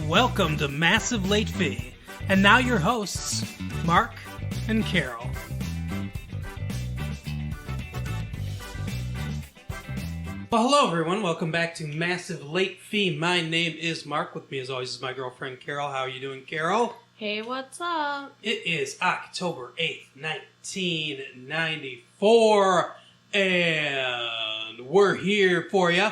Welcome to Massive Late Fee. And now your hosts, Mark and Carol. Well, hello everyone. Welcome back to Massive Late Fee. My name is Mark. With me as always is my girlfriend Carol. How are you doing, Carol? Hey, what's up? It is October 8th, 1994. And we're here for you.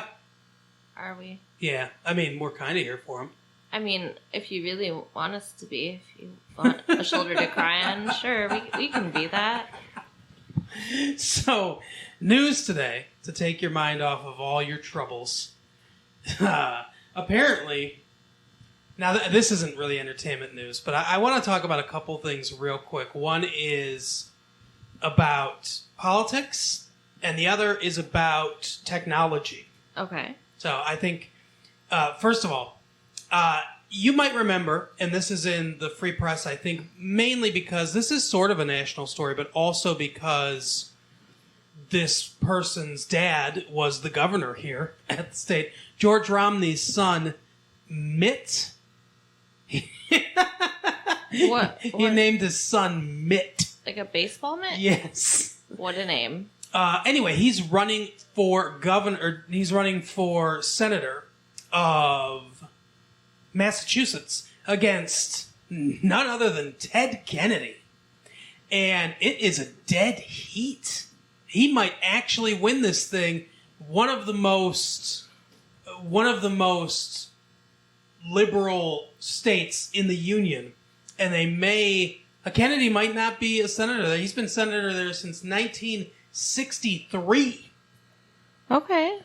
Are we? Yeah, I mean, we're kind of here for them. I mean, if you really want us to be, if you want a shoulder to cry on, sure, we can be that. So, news today, to take your mind off of all your troubles. Apparently, now this isn't really entertainment news, but I want to talk about a couple things real quick. One is about politics, and the other is about technology. Okay. So, I think, first of all, you might remember, and this is in the Free Press, I think, mainly because this is sort of a national story, but also because this person's dad was the governor here at the state. George Romney's son, Mitt. What? He named his son Mitt. Like a baseball mitt? Yes. What a name. Anyway, he's running for governor. He's running for senator of Massachusetts against none other than Ted Kennedy. And it is a dead heat. He might actually win this thing. One of the most liberal states in the Union. And Kennedy might not be a senator there. He's been senator there since 1963. Okay.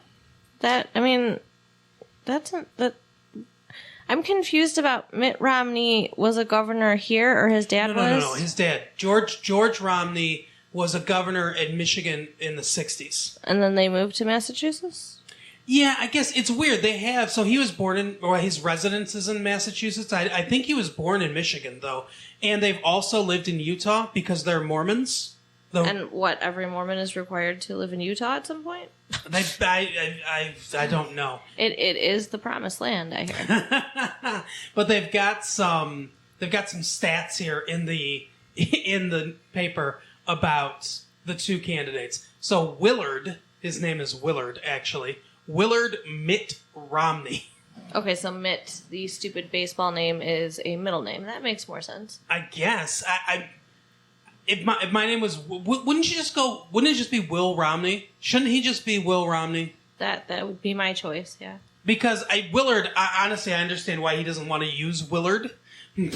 I'm confused about Mitt Romney was a governor here, or his dad was? No, his dad. George Romney was a governor in Michigan in the 60s. And then they moved to Massachusetts? Yeah, I guess it's weird. He was born his residence is in Massachusetts. I think he was born in Michigan, though. And they've also lived in Utah because they're Mormons. And what, every Mormon is required to live in Utah at some point? I don't know. It is the promised land, I hear. But they've got some stats here in the paper about the two candidates. So Willard, his name is Willard actually. Willard Mitt Romney. Okay, so Mitt, the stupid baseball name, is a middle name. That makes more sense. I guess. If my name was, wouldn't it just be Will Romney? Shouldn't he just be Will Romney? That would be my choice, yeah. Because Willard, honestly, I understand why he doesn't want to use Willard.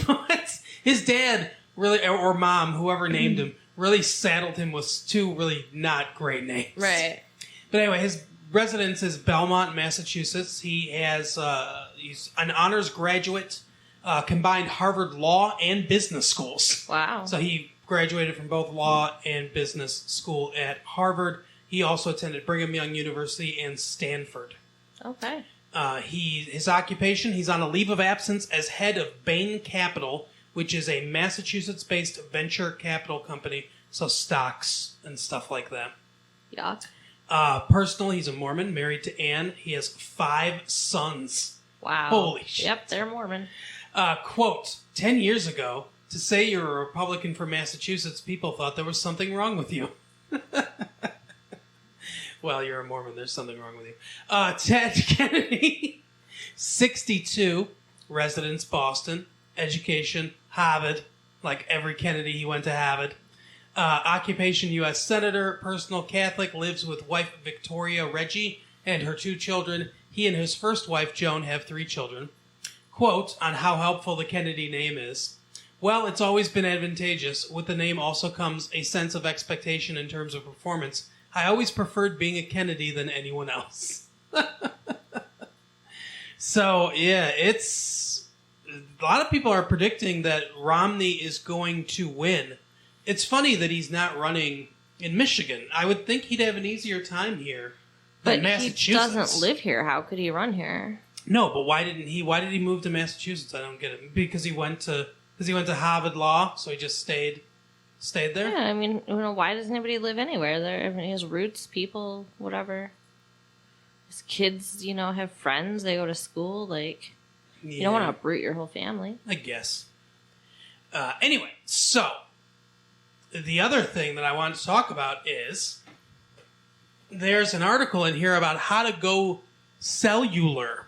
But his dad really, or mom, whoever named him, really saddled him with two really not great names. Right. But anyway, his residence is Belmont, Massachusetts. He's an honors graduate, combined Harvard Law and Business schools. Wow. So he graduated from both law and business school at Harvard. He also attended Brigham Young University and Stanford. Okay. His occupation, he's on a leave of absence as head of Bain Capital, which is a Massachusetts-based venture capital company, so stocks and stuff like that. Yuck. Personally, he's a Mormon, married to Anne. He has 5 sons. Wow. Holy shit. Yep, they're Mormon. Quote, 10 years ago, to say you're a Republican from Massachusetts, people thought there was something wrong with you. Well, you're a Mormon, there's something wrong with you. Ted Kennedy, 62, residence Boston, education, Harvard, like every Kennedy, he went to Harvard. Occupation, U.S. Senator, personal Catholic, lives with wife Victoria Reggie and her 2 children. He and his first wife, Joan, have 3 children. Quote, on how helpful the Kennedy name is. Well, it's always been advantageous. With the name also comes a sense of expectation in terms of performance. I always preferred being a Kennedy than anyone else. So, yeah, it's... A lot of people are predicting that Romney is going to win. It's funny that he's not running in Michigan. I would think he'd have an easier time here than Massachusetts. But he doesn't live here. How could he run here? No, but why did he move to Massachusetts? I don't get it. Because he went to Harvard Law, so he just stayed there? Yeah, I mean, why does anybody live anywhere? He has roots, people, whatever. His kids, have friends. They go to school. Yeah, You don't want to uproot your whole family. I guess. Anyway, so the other thing that I wanted to talk about is there's an article in here about how to go cellular.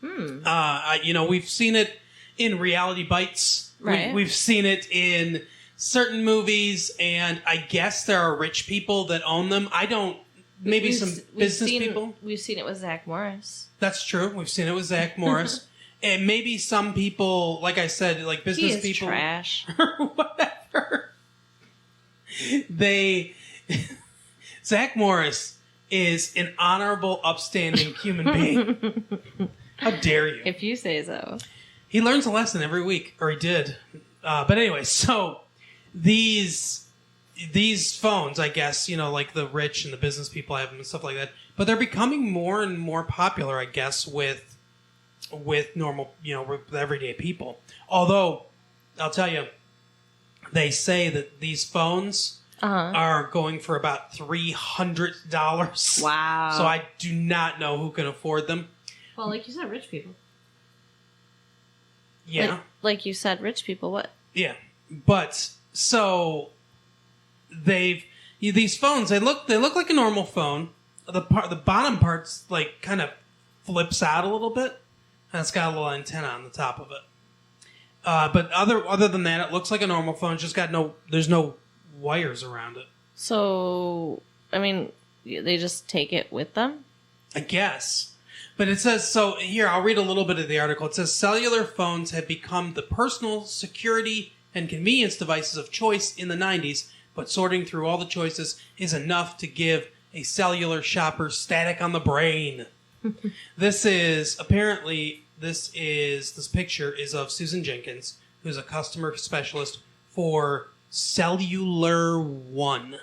We've seen it in Reality Bites. Right. We've seen it in certain movies, and I guess there are rich people that own them. I don't. Maybe some business people. We've seen it with Zach Morris. That's true. We've seen it with Zach Morris. And maybe some people, like I said, like business He is people. trash. Or whatever. Zach Morris is an honorable, upstanding human being. How dare you? If you say so. He learns a lesson every week, or he did. But anyway, so these phones, I guess, like the rich and the business people have them and stuff like that. But they're becoming more and more popular, I guess, with normal, with everyday people. Although, I'll tell you, they say that these phones are going for about $300. Wow. So I do not know who can afford them. Well, like you said, rich people. Yeah. Like you said, rich people, what? Yeah. But, so, these phones, they look like a normal phone. The bottom part's, like, kind of flips out a little bit. And it's got a little antenna on the top of it. But other than that, it looks like a normal phone. It's just got there's no wires around it. So, I mean, they just take it with them? I guess. But it says, so here, I'll read a little bit of the article. It says, cellular phones have become the personal security and convenience devices of choice in the 90s, but sorting through all the choices is enough to give a cellular shopper static on the brain. This picture is of Susan Jenkins, who's a customer specialist for Cellular One.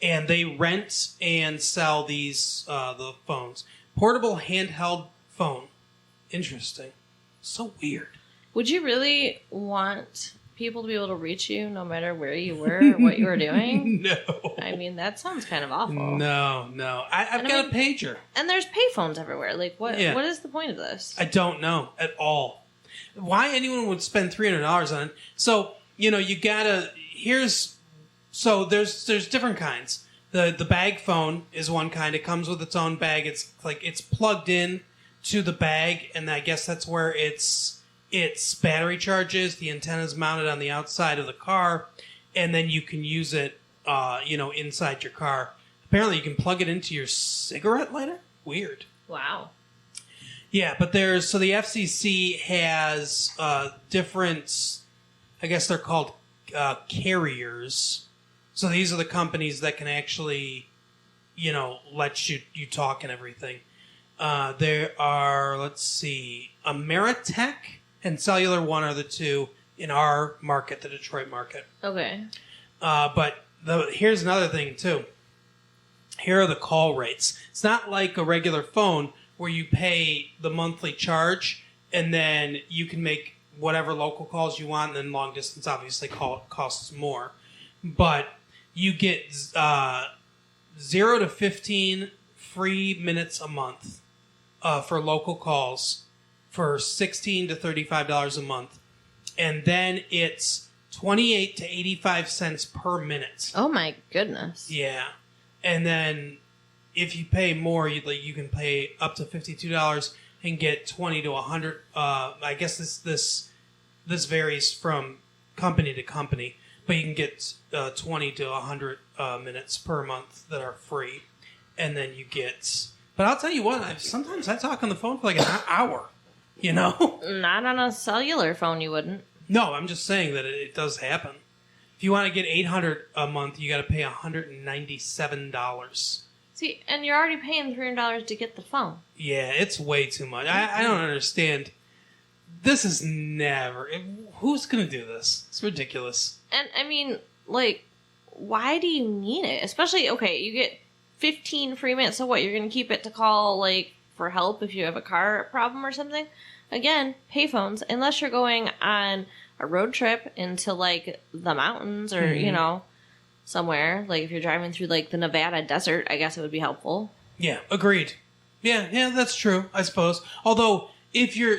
And they rent and sell these, the phones. Portable handheld phone. Interesting. So weird. Would you really want people to be able to reach you no matter where you were or what you were doing? No. I mean, that sounds kind of awful. No. I've got a pager. And there's payphones everywhere. Like, what? Yeah. What is the point of this? I don't know at all. Why anyone would spend $300 on it? So, you gotta... There's different kinds. The bag phone is one kind. It comes with its own bag. It's plugged in to the bag, and I guess that's where its battery charges. The antenna's mounted on the outside of the car, and then you can use it, inside your car. Apparently, you can plug it into your cigarette lighter. Weird. Wow. Yeah, but the FCC has different. I guess they're called carriers. So these are the companies that can actually, let you talk and everything. There are, let's see, Ameritech and Cellular One are the two in our market, the Detroit market. Okay. But here's another thing, too. Here are the call rates. It's not like a regular phone where you pay the monthly charge and then you can make whatever local calls you want, and then long distance obviously costs more. But you get 0 to 15 free minutes a month for local calls for $16 to $35 a month. And then it's 28 to 85 cents per minute. Oh, my goodness. Yeah. And then if you pay more, you can pay up to $52 and get 20 to 100. I guess this varies from company to company. But you can get 20 to 100 minutes per month that are free. And then you get... But I'll tell you what, sometimes I talk on the phone for like an hour, Not on a cellular phone, you wouldn't. No, I'm just saying that it does happen. If you want to get $800 a month, you got to pay $197. See, and you're already paying $300 to get the phone. Yeah, it's way too much. I don't understand. This is never... Who's going to do this? It's ridiculous. And, I mean, like, why do you need it? Especially, okay, you get 15 free minutes, so what, you're going to keep it to call, like, for help if you have a car problem or something? Again, payphones, unless you're going on a road trip into, like, the mountains or, somewhere. Like, if you're driving through, like, the Nevada desert, I guess it would be helpful. Yeah, agreed. Yeah, that's true, I suppose. Although...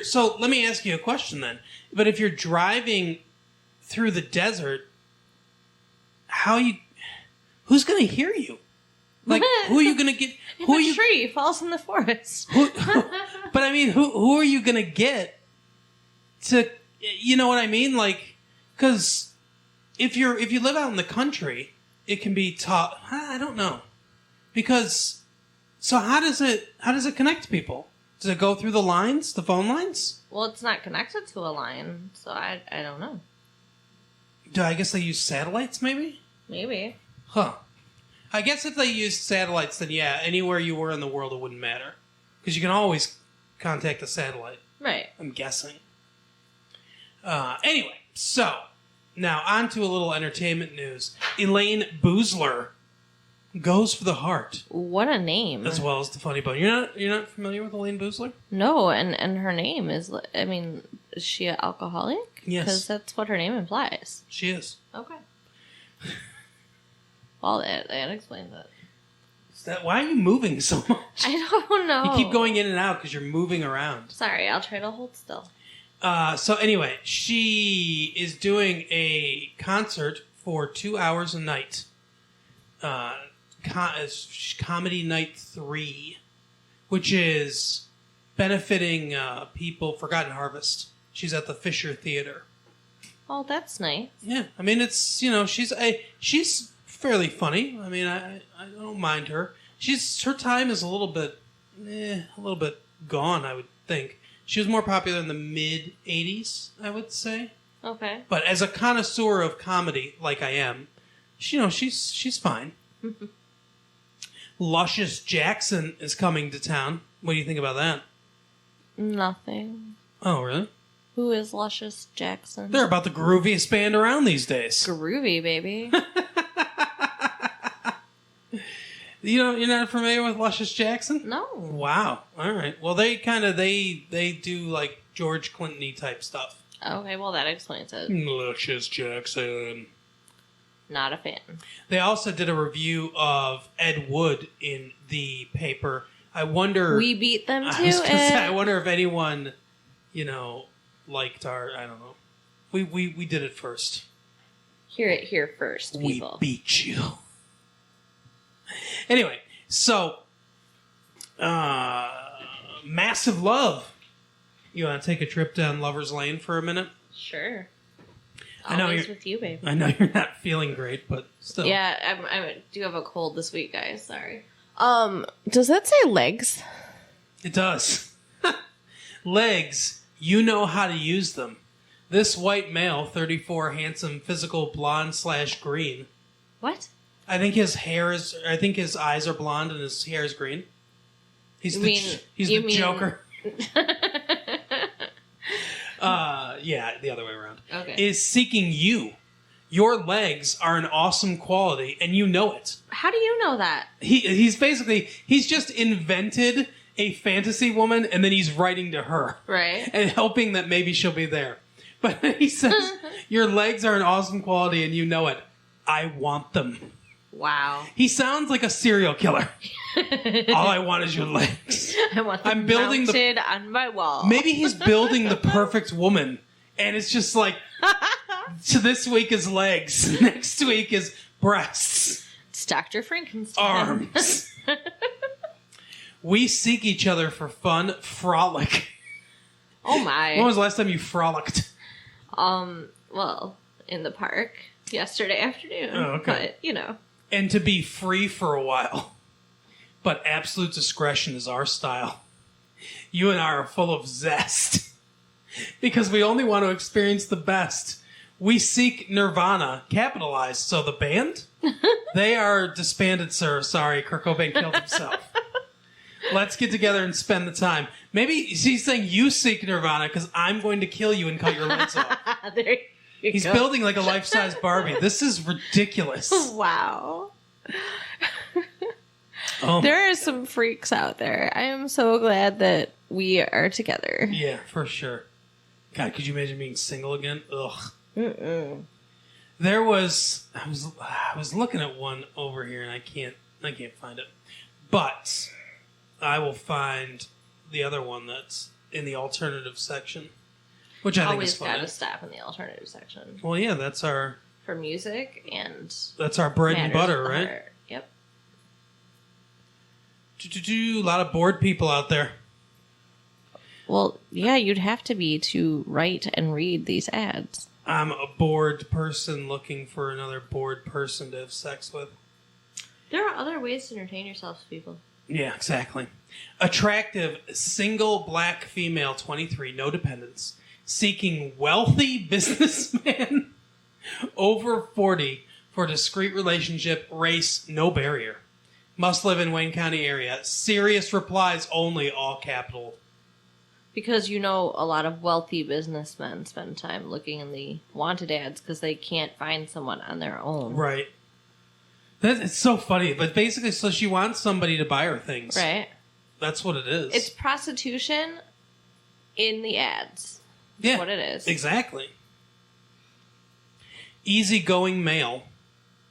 So let me ask you a question then. But if you're driving through the desert, who's going to hear you? Like, who are you going to get? If a tree falls in the forest. But I mean, who are you going to get to, you know what I mean? Like, because if you live out in the country, it can be taught. I don't know, because so how does it connect people? Does it go through the phone lines? Well, it's not connected to a line, so I don't know. I guess they use satellites, maybe. Maybe. Huh. I guess if they used satellites, then yeah, anywhere you were in the world, it wouldn't matter. Because you can always contact a satellite. Right. I'm guessing. Anyway, so, now on to a little entertainment news. Elaine Boozler goes for the heart. What a name. As well as the funny bone. You're not familiar with Elaine Boozler? No, and her name is, is she an alcoholic? Yes. Because that's what her name implies. She is. Okay. Well, that explains it. Why are you moving so much? I don't know. You keep going in and out because you're moving around. Sorry, I'll try to hold still. So anyway, she is doing a concert for 2 hours a night. Comedy Night 3, which is benefiting people, Forgotten Harvest. She's at the Fisher Theater. Oh, that's nice. Yeah, I mean, it's, she's fairly funny. I mean, I don't mind her. Her time is a little bit gone, I would think. She was more popular in the mid 80s, I would say. Okay. But as a connoisseur of comedy, like I am, she's fine. Luscious Jackson is coming to town. What do you think about that? Nothing. Oh, really? Who is Luscious Jackson? They're about the grooviest band around these days. Groovy, baby. You're not familiar with Luscious Jackson? No. Wow. All right. Well, they do like George Clinton-y type stuff. Okay, well that explains it. Luscious Jackson. Not a fan. They also did a review of Ed Wood in the paper. I wonder. We beat them to I wonder if anyone, liked our. I don't know. We did it first. Hear it here first, people. We beat you. Anyway, so Massive Love. You want to take a trip down Lover's Lane for a minute? Sure. I know Always with you, babe. I know you're not feeling great, but still. Yeah, I do have a cold this week, guys. Sorry. Does that say legs? It does. Legs. You know how to use them. This white male, 34, handsome, physical, blonde/green. What? I think his eyes are blonde and his hair is green. He's the Joker. Yeah, the other way around. Okay. Is seeking you. Your legs are an awesome quality, and you know it. How do you know that? He's just invented a fantasy woman, and then he's writing to her. Right. And hoping that maybe she'll be there. But he says, your legs are an awesome quality, and you know it. I want them. Wow. He sounds like a serial killer. All I want is your legs. I want them mounted on my wall. Maybe he's building the perfect woman, and it's just like, so this week is legs, next week is breasts. It's Dr. Frankenstein. Arms. We seek each other for fun, frolic. Oh my. When was the last time you frolicked? Well, in the park yesterday afternoon. Oh, okay. But, And to be free for a while. But absolute discretion is our style. You and I are full of zest. Because we only want to experience the best. We seek nirvana, capitalized. So the band? They are disbanded, sir. Sorry, Kurt Cobain killed himself. Let's get together and spend the time. Maybe he's saying you seek nirvana because I'm going to kill you and cut your legs off. There you He's go. building like a life-size Barbie. This is ridiculous. Wow. Oh, there are some freaks out there. I am so glad that we are together. yeah, for sure. God, could you imagine being single again? Ugh. Mm-mm. There was I was looking at one over here and I can't find it. But I will find the other one that's in the alternative section, which I think is funny. Always got to stop in the alternative section. Well, yeah, that's our... For music and... That's our bread and butter, right? Heart. Yep. A lot of bored people out there. Well, yeah, you'd have to be to write and read these ads. I'm a bored person looking for another bored person to have sex with. There are other ways to entertain yourselves, people. Yeah, exactly. Attractive, single black female, 23, no dependents, seeking wealthy businessman over 40 for discreet relationship, race, no barrier. Must live in Wayne County area. Serious replies only, all capital. Because you know a lot of wealthy businessmen spend time looking in the wanted ads because they can't find someone on their own. Right. It's so funny. But basically, so she wants somebody to buy her things. Right. That's what it is. It's prostitution in the ads. That's yeah, what it is. Exactly. Easygoing male,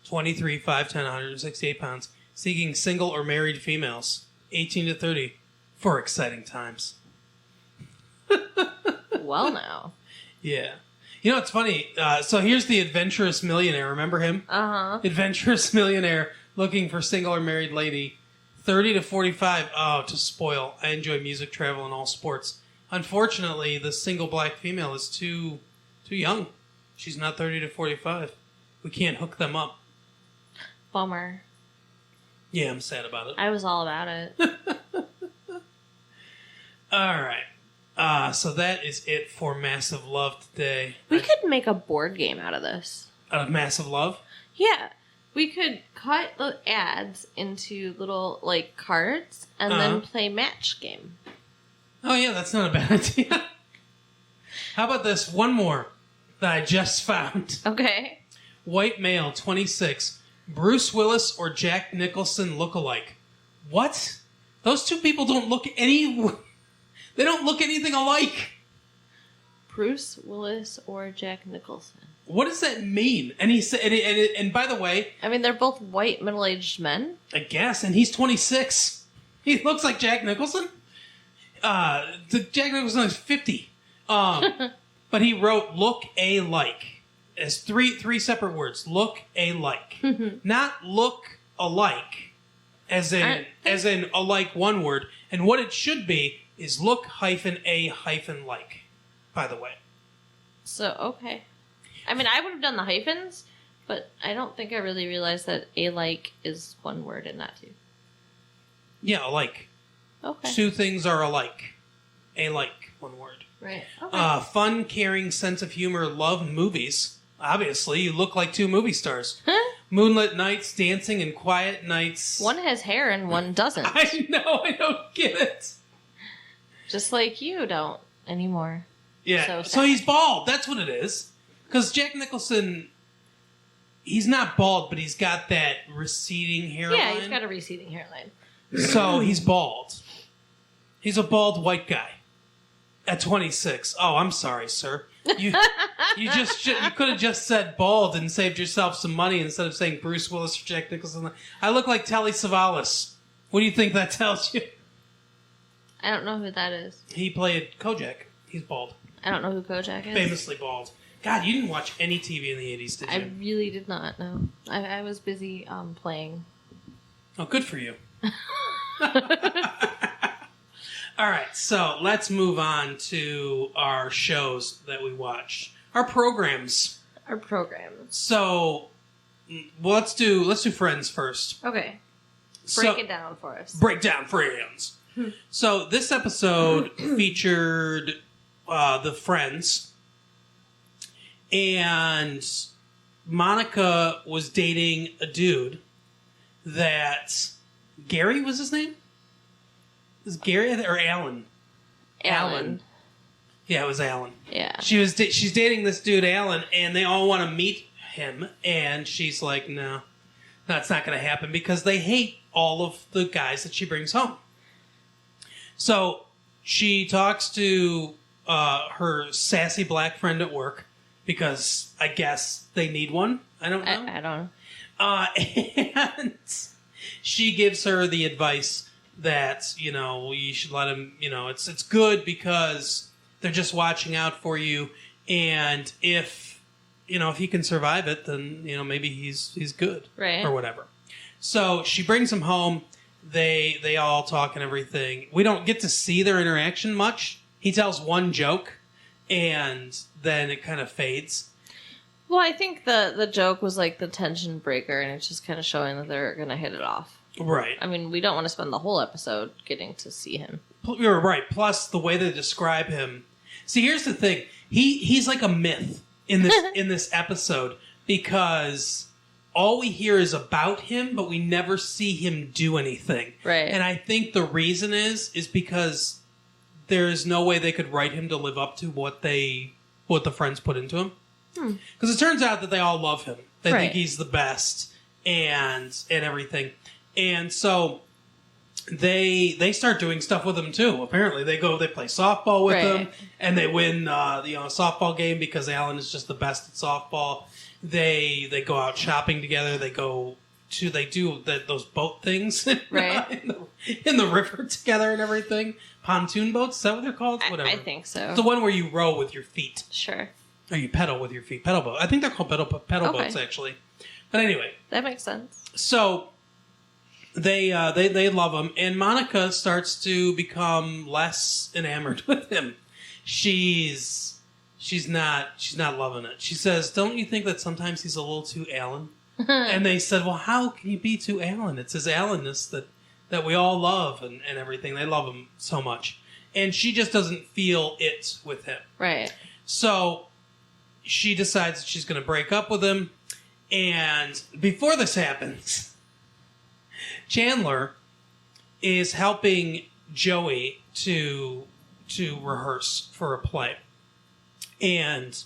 23, 5'10", 168 pounds, seeking single or married females, 18 to 30, for exciting times. Well, now. Yeah. You know, it's funny. So here's the adventurous millionaire. Remember him? Uh-huh. Adventurous millionaire looking for single or married lady. 30 to 45. Oh, to spoil. I enjoy music, travel, and all sports. Unfortunately, the single black female is too young. She's not 30 to 45. We can't hook them up. Bummer. Yeah, I'm sad about it. I was all about it. All right. So that is it for Massive Love today. We could make a board game out of this. Out of Massive Love? Yeah. We could cut the ads into little, like, cards and then play match game. Oh, yeah, that's not a bad idea. How about this? One more that I just found. Okay. White male, 26. Bruce Willis or Jack Nicholson look-alike. What? Those two people don't look They don't look anything alike. Bruce Willis or Jack Nicholson. What does that mean? And he said, and by the way, I mean, they're both white middle-aged men. I guess, and he's 26. He looks like Jack Nicholson. Jack Nicholson is 50. But he wrote "look alike" as three separate words. Look alike, not look alike, as in alike one word. And what it should be is look-a-like. By the way. So okay. I mean, I would have done the hyphens, but I don't think I really realized that alike is one word and not two. Yeah, alike. Okay. Two things are alike. Alike, one word. Right. Okay. Fun, caring, sense of humor, love movies. Obviously, you look like two movie stars. Moonlit nights, dancing, and quiet nights. One has hair and one doesn't. I know, I don't get it. Just like you don't anymore. Yeah, so he's bald. That's what it is. Because Jack Nicholson, he's not bald, but he's got that receding hairline. Yeah, he's got a receding hairline. So he's bald. He's a bald white guy at 26. Oh, I'm sorry, sir. You could have just said bald and saved yourself some money instead of saying Bruce Willis or Jack Nicholson. I look like Telly Savalas. What do you think that tells you? I don't know who that is. He played Kojak. He's bald. I don't know who Kojak is. Famously bald. God, you didn't watch any TV in the 80s, did you? I really did not, no. I was busy playing. Oh, good for you. All right, so let's move on to our shows that we watched. Our programs. So, well, let's do Friends first. Okay. Break it down for us. Break down Friends. So this episode featured the Friends, and Monica was dating a dude that Gary was his name? Is Gary or Alan? Alan. Yeah, it was Alan. Yeah. She's dating this dude Alan, and they all want to meet him, and she's like, no, that's not going to happen because they hate all of the guys that she brings home. So she talks to her sassy black friend at work because I guess they need one. I don't know. I don't know. And she gives her the advice that, you should let him, it's good because they're just watching out for you. And if he can survive it, then, maybe he's good. Right. Or whatever. So she brings him home. They all talk and everything. We don't get to see their interaction much. He tells one joke, and then it kind of fades. Well, I think the joke was like the tension breaker, and it's just kind of showing that they're going to hit it off. Right. I mean, we don't want to spend the whole episode getting to see him. You're right. Plus, the way they describe him. See, here's the thing. He's like a myth in this episode because all we hear is about him, but we never see him do anything. Right. And I think the reason is because there's no way they could write him to live up to what the friends put into him. Because it turns out that they all love him. They think he's the best and everything. And so they start doing stuff with him too. Apparently, they play softball with him, and they win a softball game because Alan is just the best at softball. They go out shopping together. They do those boat things in the river together and everything. Pontoon boats, is that what they're called? Whatever. I think so. It's the one where you row with your feet. Sure. Or you pedal with your feet. Pedal boat. I think they're called pedal boats, actually. But anyway. That makes sense. So they love him, and Monica starts to become less enamored with him. She's not loving it. She says, "Don't you think that sometimes he's a little too Alan?" And they said, "Well, how can you be too Alan? It's his Allenness that we all love and everything. They love him so much." And she just doesn't feel it with him. Right. So she decides that she's going to break up with him. And before this happens, Chandler is helping Joey to rehearse for a play. And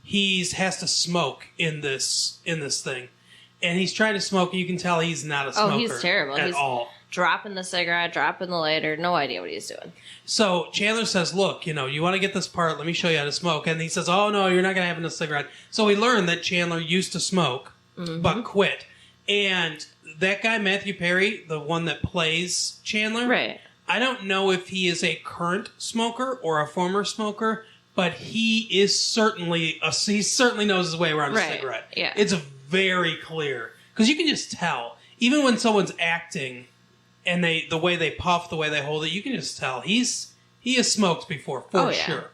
he has to smoke in this thing. And he's trying to smoke, and you can tell he's not a smoker. Oh, he's terrible. At all. Dropping the cigarette, dropping the lighter, no idea what he's doing. So Chandler says, "Look, you want to get this part, let me show you how to smoke." And he says, "Oh, no, you're not going to have a cigarette." So we learn that Chandler used to smoke, but quit. And that guy, Matthew Perry, the one that plays Chandler, right? I don't know if he is a current smoker or a former smoker, but he is certainly he certainly knows his way around a cigarette. Yeah. It's very clear. Because you can just tell. Even when someone's acting and the way they puff, the way they hold it, you can just tell. He has smoked before, for sure.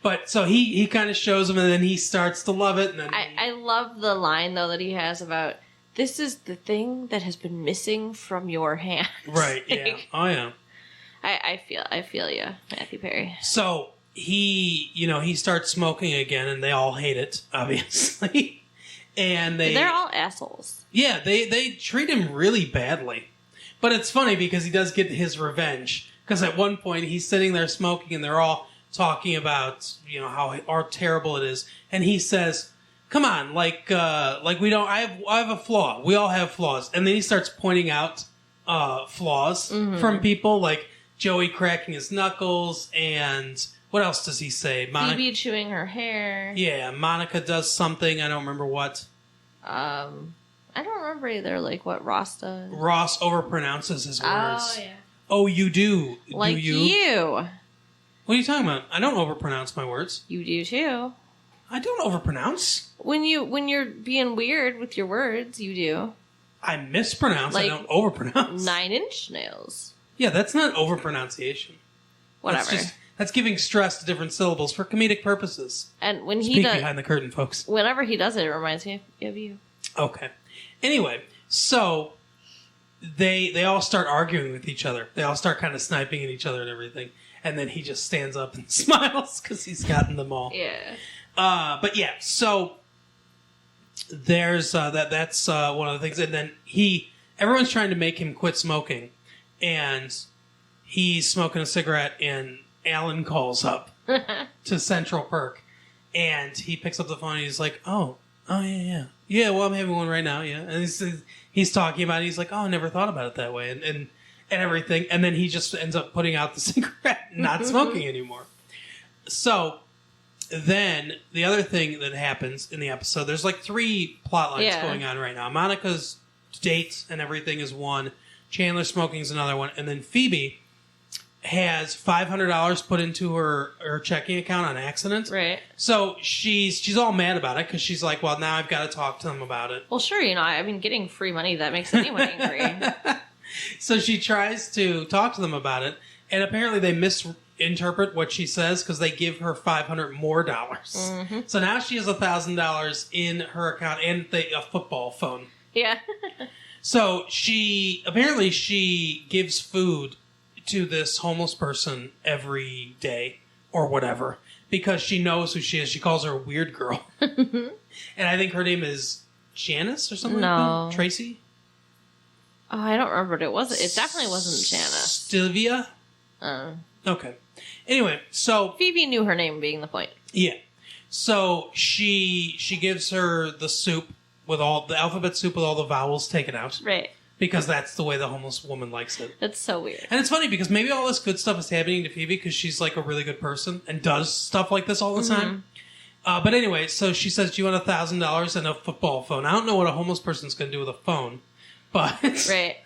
But so he kind of shows him, and then he starts to love it. And then I love the line, though, that he has about, "This is the thing that has been missing from your hands." Right, yeah. Oh, yeah. I feel you, Matthew Perry. So he starts smoking again, and they all hate it, obviously. And they're all assholes. Yeah, they treat him really badly. But it's funny because he does get his revenge. Because at one point he's sitting there smoking, and they're all talking about how terrible it is, and he says, "Come on, like we don't. I have a flaw. We all have flaws." And then he starts pointing out flaws from people, like Joey cracking his knuckles, and what else does he say? Phoebe chewing her hair. Yeah, Monica does something. I don't remember what. I don't remember either. Like what Ross does. Ross overpronounces his words. Oh yeah. Oh, you do. Like do you? you. What are you talking about? I don't overpronounce my words. You do too. I don't overpronounce. When you're being weird with your words, you do. I mispronounce. Like I don't overpronounce. 9-inch nails. Yeah, that's not overpronunciation. Whatever. That's giving stress to different syllables for comedic purposes. And when he Speak does, behind the curtain, folks. Whenever he does it, it reminds me of you. Okay. Anyway, so they all start arguing with each other. They all start kind of sniping at each other and everything. And then he just stands up and smiles because he's gotten them all. Yeah. But yeah, so there's that's one of the things. And then everyone's trying to make him quit smoking, and he's smoking a cigarette, and Alan calls up to Central Perk, and he picks up the phone and he's like, oh yeah, well, I'm having one right now, yeah. And he's talking about it, he's like, oh, I never thought about it that way, and everything, and then he just ends up putting out the cigarette and not smoking anymore. So then the other thing that happens in the episode, there's like 3 plot lines going on right now. Monica's date and everything is one. Chandler smoking's another one. And then Phoebe has $500 put into her checking account on accident. Right. So she's all mad about it because she's like, well, now I've got to talk to them about it. Well, sure, I mean, getting free money, that makes anyone angry. So she tries to talk to them about it, and apparently they misinterpret what she says because they give her $500 more. Mm-hmm. So now she has $1,000 in her account and a football phone. Yeah. So she gives food to this homeless person every day or whatever because she knows who she is. She calls her a weird girl. And I think her name is Janice or something like that. Tracy? Oh, I don't remember what it was. It definitely wasn't Janice. Sylvia? Okay. Anyway, so... Phoebe knew her name being the point. Yeah. So she gives her the soup with all... the alphabet soup with all the vowels taken out. Right. Because that's the way the homeless woman likes it. That's so weird. And it's funny because maybe all this good stuff is happening to Phoebe because she's like a really good person and does stuff like this all the time. But anyway, so she says, do you want $1,000 and a football phone? I don't know what a homeless person's going to do with a phone. But right.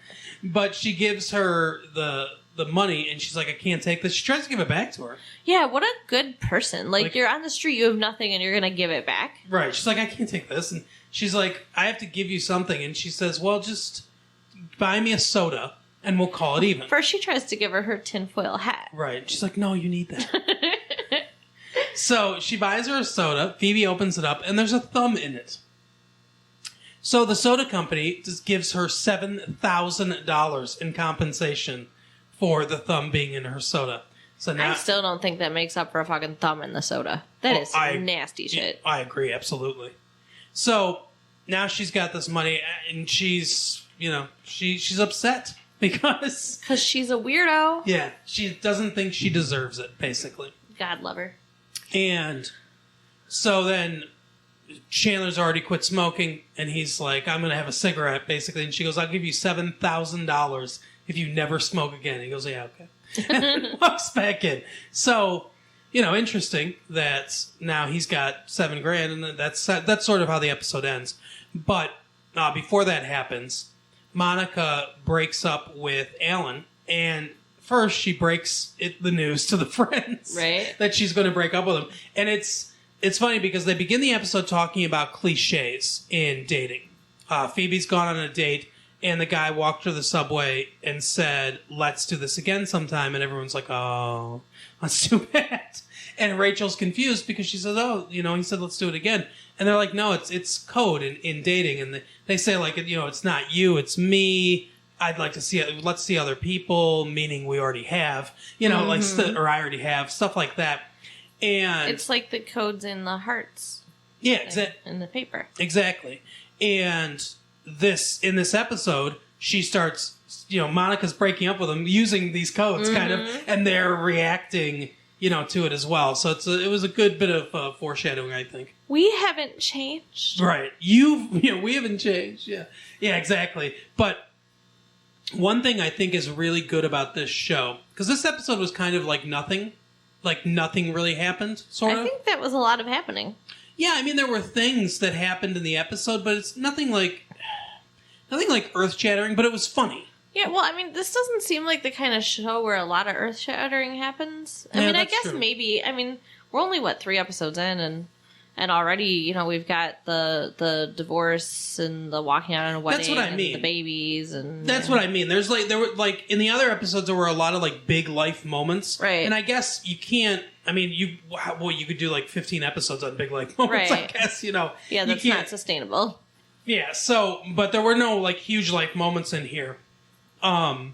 But she gives her the money and she's like, I can't take this. She tries to give it back to her. Yeah, what a good person. Like you're on the street, you have nothing and you're going to give it back. Right. She's like, I can't take this. And she's like, I have to give you something. And she says, well, just... buy me a soda, and we'll call it even. First, she tries to give her tinfoil hat. Right. She's like, no, you need that. So she buys her a soda. Phoebe opens it up, and there's a thumb in it. So the soda company just gives her $7,000 in compensation for the thumb being in her soda. So now, I still don't think that makes up for a fucking thumb in the soda. That is nasty shit. I agree, absolutely. So now she's got this money, and she's... she's upset because she's a weirdo. Yeah, she doesn't think she deserves it, basically. God love her. And so then Chandler's already quit smoking, and he's like, I'm going to have a cigarette, basically. And she goes, I'll give you $7,000 if you never smoke again. And he goes, yeah, okay. And then walks back in. So, interesting that now he's got $7,000, and that's sort of how the episode ends. But before that happens... Monica breaks up with Alan, and first she breaks the news to the friends that she's going to break up with him. And it's funny because they begin the episode talking about cliches in dating. Phoebe's gone on a date, and the guy walked her to the subway and said, let's do this again sometime. And everyone's like, oh, that's too bad. And Rachel's confused because she says, oh, he said, let's do it again. And they're like, no, it's code in dating. And they say, like, it's not you, it's me. I'd like to see it. Let's see other people, meaning we already have, or I already have, stuff like that. And it's like the codes in the hearts. Yeah, in the paper. Exactly. And in this episode, she starts, Monica's breaking up with him using these codes kind of, and they're reacting to it as well. So it was a good bit of foreshadowing, I think. We haven't changed. Right. We haven't changed. Yeah. Yeah, exactly. But one thing I think is really good about this show, because this episode was kind of like nothing really happened, sort of. I think that was a lot of happening. Yeah, I mean, there were things that happened in the episode, but it's nothing like earth-shattering, but it was funny. Yeah, well, I mean, this doesn't seem like the kind of show where a lot of earth-shattering happens. I guess true. Maybe. I mean, we're only, 3 episodes in, and already, we've got the divorce and the walking out on a wedding. That's what I mean. And the babies and... That's what I mean. There were, in the other episodes, there were a lot of, big life moments. Right. And I guess you can't... I mean, you could do, 15 episodes on big life moments, right. I guess, Yeah, that's not sustainable. Yeah, so... But there were no, huge life moments in here. But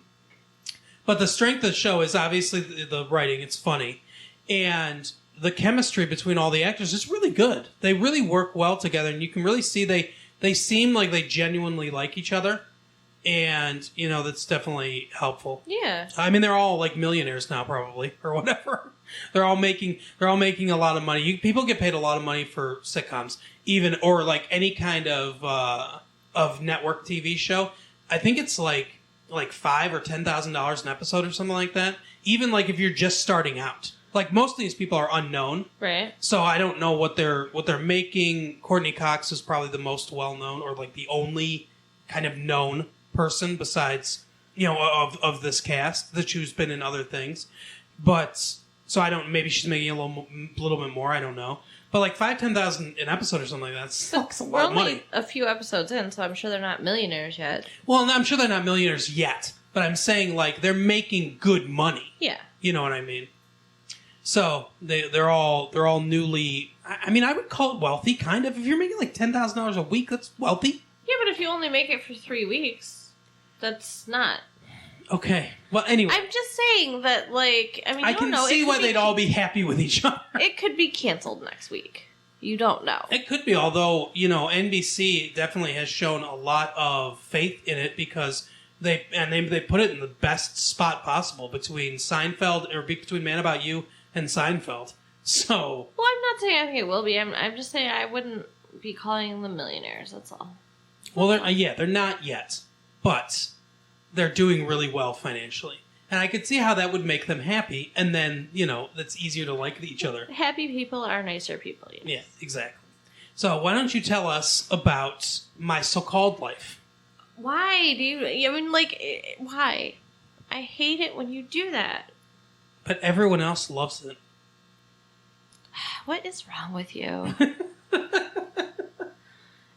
the strength of the show is obviously the writing. It's funny. And the chemistry between all the actors is really good. They really work well together, and you can really see they seem like they genuinely like each other. And, that's definitely helpful. Yeah. I mean, they're all millionaires now, probably, or whatever. They're all making a lot of money. People get paid a lot of money for sitcoms, or any kind of network TV show. I think it's like $5,000 or $10,000 an episode or something like that. Even if you're just starting out, most of these people are unknown, right? So I don't know what they're making. Courtney Cox is probably the most well known, or the only kind of known person besides of this cast, that who's been in other things. But so I don't. Maybe she's making a little bit more. I don't know. But like $5,000-$10,000 an episode or something like that sucks a lot of money. We're only a few episodes in, so I'm sure they're not millionaires yet. Well, I'm sure they're not millionaires yet. But I'm saying like they're making good money. Yeah. You know what I mean? So they're all newly. I mean, I would call it wealthy, kind of. If you're making like $10,000 a week, that's wealthy. Yeah, but if you only make it for 3 weeks, that's not. Okay. Well, anyway, I'm just saying that, like, I mean, I can see why they'd all be happy with each other. It could be canceled next week. You don't know. It could be, although NBC definitely has shown a lot of faith in it because they put it in the best spot possible between Seinfeld or between Man About You and Seinfeld. So, well, I'm not saying I think it will be. I'm just saying I wouldn't be calling them millionaires. That's all. Well, they're not yet, but they're doing really well financially, and I could see how that would make them happy. And then that's easier to like each other. Happy people are nicer people. Yes. Yeah, exactly. So why don't you tell us about My So-Called Life? Why do you? I mean, like, why? I hate it when you do that. But everyone else loves it. What is wrong with you?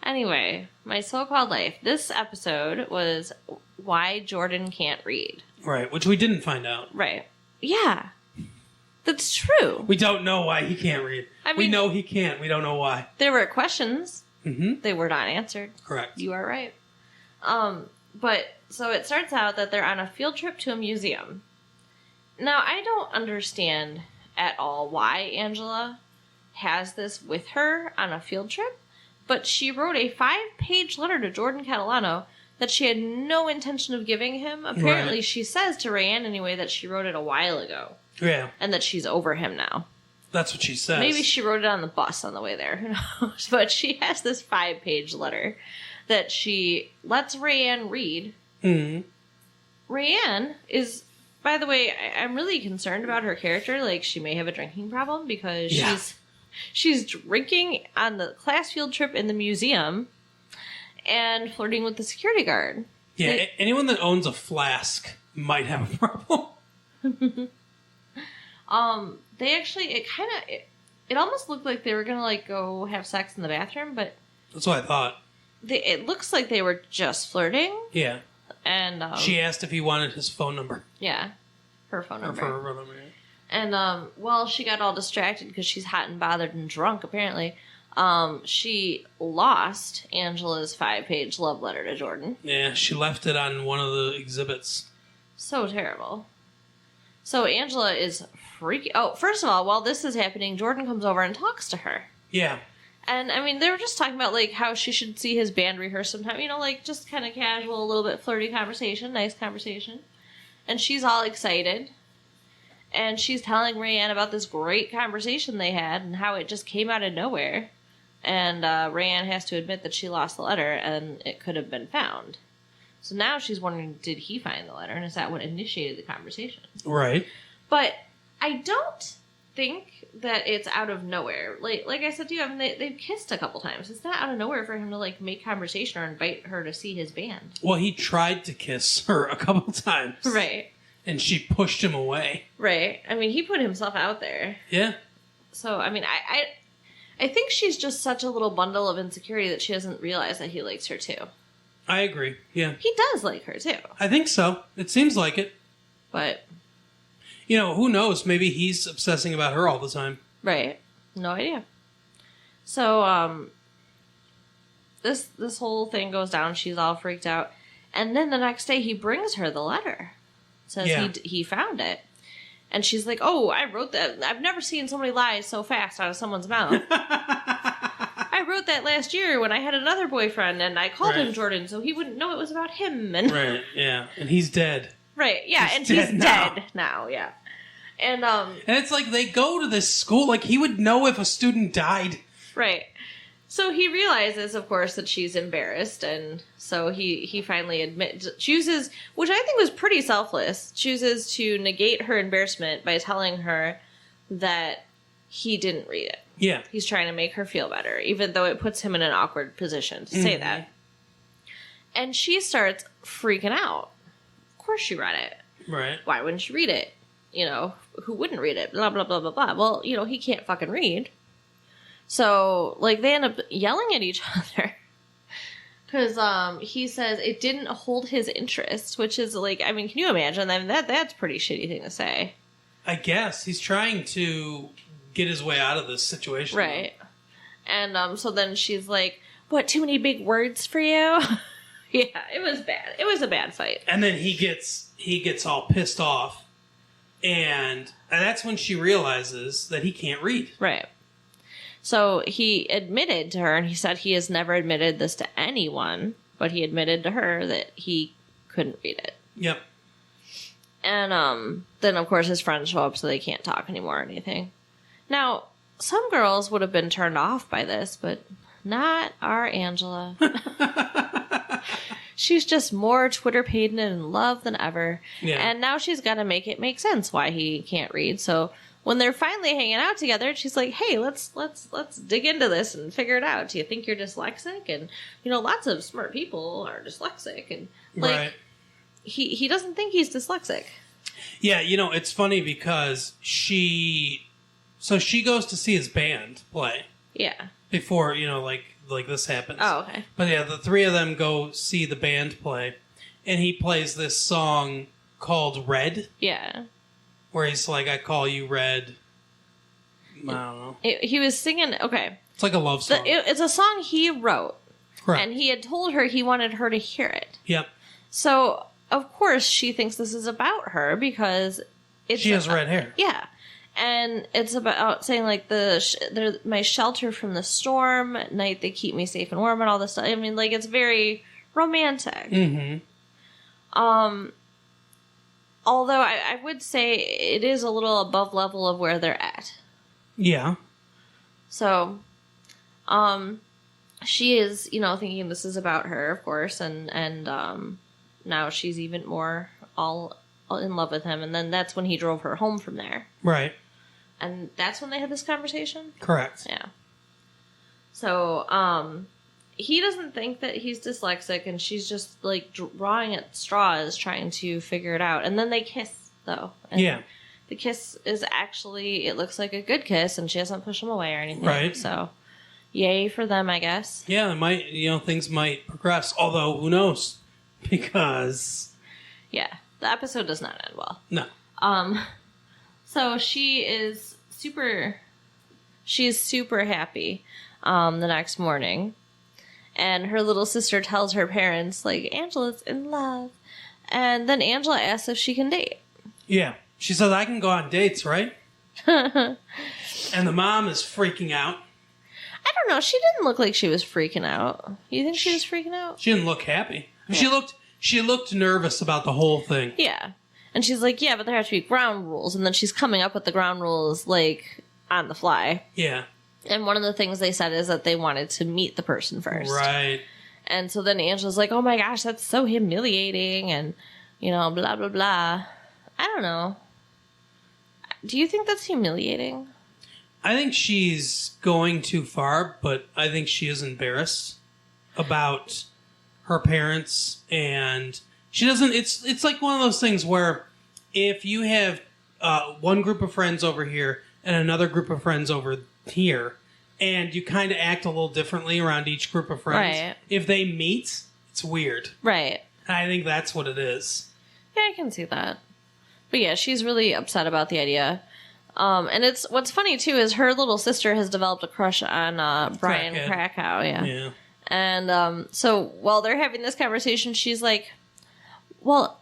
Anyway, My So-Called Life. This episode was why Jordan can't read. Right, which we didn't find out. Right. Yeah. That's true. We don't know why he can't read. I mean, we know he can't. We don't know why. There were questions. Mm-hmm. They were not answered. Correct. You are right. But, so it starts out that they're on a field trip to a museum. Now, I don't understand at all why Angela has this with her on a field trip, but she wrote a 5-page letter to Jordan Catalano that she had no intention of giving him. Apparently, right. She says to Rayanne anyway that she wrote it a while ago. Yeah. And that she's over him now. That's what she says. Maybe she wrote it on the bus on the way there. Who knows? But she has this 5-page letter that she lets Rayanne read. Mm-hmm. Rayanne is, by the way, I'm really concerned about her character. Like, she may have a drinking problem because she's drinking on the class field trip in the museum and flirting with the security guard. Yeah, anyone that owns a flask might have a problem. They actually, it almost looked like they were gonna like go have sex in the bathroom, but that's what I thought. It looks like they were just flirting. Yeah. And she asked if he wanted his phone number. Yeah, her phone number. Her phone number. Yeah. And well, she got all distracted because she's hot and bothered and drunk. Apparently, she lost Angela's 5-page love letter to Jordan. Yeah, she left it on one of the exhibits. So terrible. So Angela is freaking. Oh, first of all, while this is happening, Jordan comes over and talks to her. Yeah. And, I mean, they were just talking about, like, how she should see his band rehearse sometime. You know, like, just kind of casual, a little bit flirty conversation. Nice conversation. And she's all excited. And she's telling Rayanne about this great conversation they had and how it just came out of nowhere. And Rayanne has to admit that she lost the letter and it could have been found. So now she's wondering, did he find the letter? And is that what initiated the conversation? Right. But I don't think that it's out of nowhere. Like I said to you, I mean, they've kissed a couple times. It's not out of nowhere for him to, like, make conversation or invite her to see his band. Well, he tried to kiss her a couple times. Right. And she pushed him away. Right. I mean, he put himself out there. Yeah. So, I mean, I think she's just such a little bundle of insecurity that she doesn't realize that he likes her, too. I agree, yeah. He does like her, too. I think so. It seems like it. But... You know, who knows? Maybe he's obsessing about her all the time. Right. No idea. So, this whole thing goes down. She's all freaked out. And then the next day, he brings her the letter. Says he found it. And she's like, oh, I wrote that. I've never seen somebody lie so fast out of someone's mouth. I wrote that last year when I had another boyfriend, and I called him Jordan so he wouldn't know it was about him. And right, yeah. And he's dead. Right, yeah, he's dead now, yeah. And it's like they go to this school, like he would know if a student died. Right. So he realizes, of course, that she's embarrassed, and so he finally chooses, which I think was pretty selfless, chooses to negate her embarrassment by telling her that he didn't read it. Yeah. He's trying to make her feel better, even though it puts him in an awkward position to say that. And she starts freaking out. Of course she read it. Right. Why wouldn't she read it? You know, who wouldn't read it? Blah, blah, blah, blah, blah. Well, you know, he can't fucking read. So, like, they end up yelling at each other. Because he says it didn't hold his interest, which is, like, I mean, can you imagine? I mean, that's a pretty shitty thing to say. I guess. He's trying to get his way out of this situation. Right. And so then she's like, what, too many big words for you? Yeah, it was bad. It was a bad fight. And then he gets all pissed off. And that's when she realizes that he can't read. Right. So he admitted to her, and he said he has never admitted this to anyone, but he admitted to her that he couldn't read it. Yep. And then, of course, his friends show up, so they can't talk anymore or anything. Now, some girls would have been turned off by this, but not our Angela. She's just more Twitter paid and in love than ever. Yeah. And now she's got to make it make sense why he can't read. So when they're finally hanging out together, she's like, hey, let's dig into this and figure it out. Do you think you're dyslexic? And, you know, lots of smart people are dyslexic. And, like, right. He doesn't think he's dyslexic. Yeah, you know, it's funny because she goes to see his band play. Yeah. Before, you know, like this happens. Oh, okay. But yeah, the three of them go see the band play, and he plays this song called Red. Yeah. Where he's like, I call you Red. I don't know. He was singing, okay. It's like a love song. It's a song he wrote. Correct. And he had told her he wanted her to hear it. Yep. So, of course, she thinks this is about her because she has red hair. Yeah. And it's about saying, like, they're my shelter from the storm. At night, they keep me safe and warm and all this stuff. I mean, like, it's very romantic. Mm-hmm. Although I would say it is a little above level of where they're at. Yeah. So, she is, you know, thinking this is about her, of course, and now she's even more all in love with him. And then that's when he drove her home from there. Right. And that's when they had this conversation? Correct. Yeah. So, he doesn't think that he's dyslexic, and she's just, like, drawing at straws, trying to figure it out. And then they kiss, though. And yeah. The kiss is actually, it looks like a good kiss, and she doesn't push him away or anything. Right. So, yay for them, I guess. Yeah, it might, you know, things might progress. Although, who knows? Because... Yeah. The episode does not end well. No. So she's super happy the next morning. And her little sister tells her parents, like, Angela's in love. And then Angela asks if she can date. Yeah. She says, I can go on dates, right? And the mom is freaking out. I don't know. She didn't look like she was freaking out. You think she was freaking out? She didn't look happy. Yeah. She looked nervous about the whole thing. Yeah. And she's like, yeah, but there have to be ground rules. And then she's coming up with the ground rules, like, on the fly. Yeah. And one of the things they said is that they wanted to meet the person first. Right. And so then Angela's like, oh my gosh, that's so humiliating. And, you know, blah, blah, blah. I don't know. Do you think that's humiliating? I think she's going too far, but I think she is embarrassed about her parents, and she doesn't. It's like one of those things where if you have one group of friends over here and another group of friends over here, and you kind of act a little differently around each group of friends, right. If they meet, it's weird. Right. And I think that's what it is. Yeah, I can see that. But yeah, she's really upset about the idea. And it's what's funny too is her little sister has developed a crush on Brian Krakow. Yeah. And so while they're having this conversation, she's like, "Well,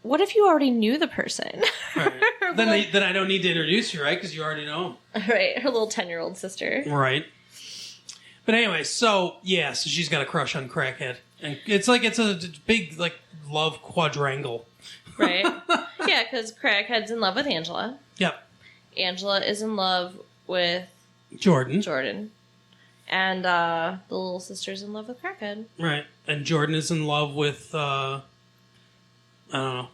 what if you already knew the person?" Right. Then I don't need to introduce you, right? Because you already know him. Right. Her little 10-year-old sister. Right. But anyway, so she's got a crush on Crackhead, and it's a big like love quadrangle. Right. Yeah, because Crackhead's in love with Angela. Yep. Angela is in love with Jordan. And the little sister's in love with Crackhead. Right. And Jordan is in love with, I don't know.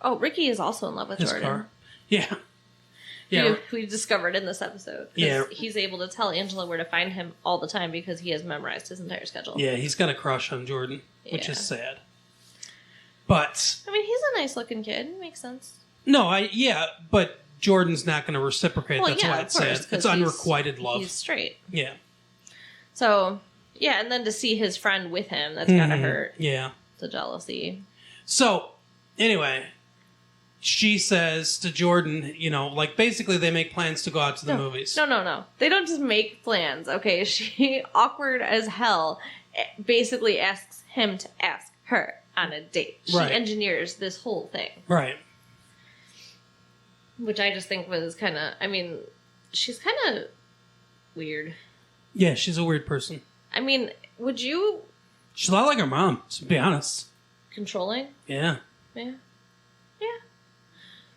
Oh, Ricky is also in love with Jordan. Car. Yeah. Yeah. We discovered in this episode. Yeah. He's able to tell Angela where to find him all the time because he has memorized his entire schedule. Yeah, he's got a crush on Jordan, which is sad. But I mean, he's a nice looking kid. Makes sense. no, but Jordan's not going to reciprocate. Well, That's yeah, why of it's course, sad. 'cause It's unrequited love. He's straight. Yeah. So, yeah, and then to see his friend with him, that's gotta hurt. Yeah. The jealousy. So, anyway, she says to Jordan, like basically they make plans to go out to the movies. No. They don't just make plans, okay? She, awkward as hell, basically asks him to ask her on a date. She engineers this whole thing. Right. Which I just think was kind of, I mean, she's kind of weird. Yeah, she's a weird person. I mean, would you... She's a lot like her mom, to be honest. Controlling? Yeah. Yeah.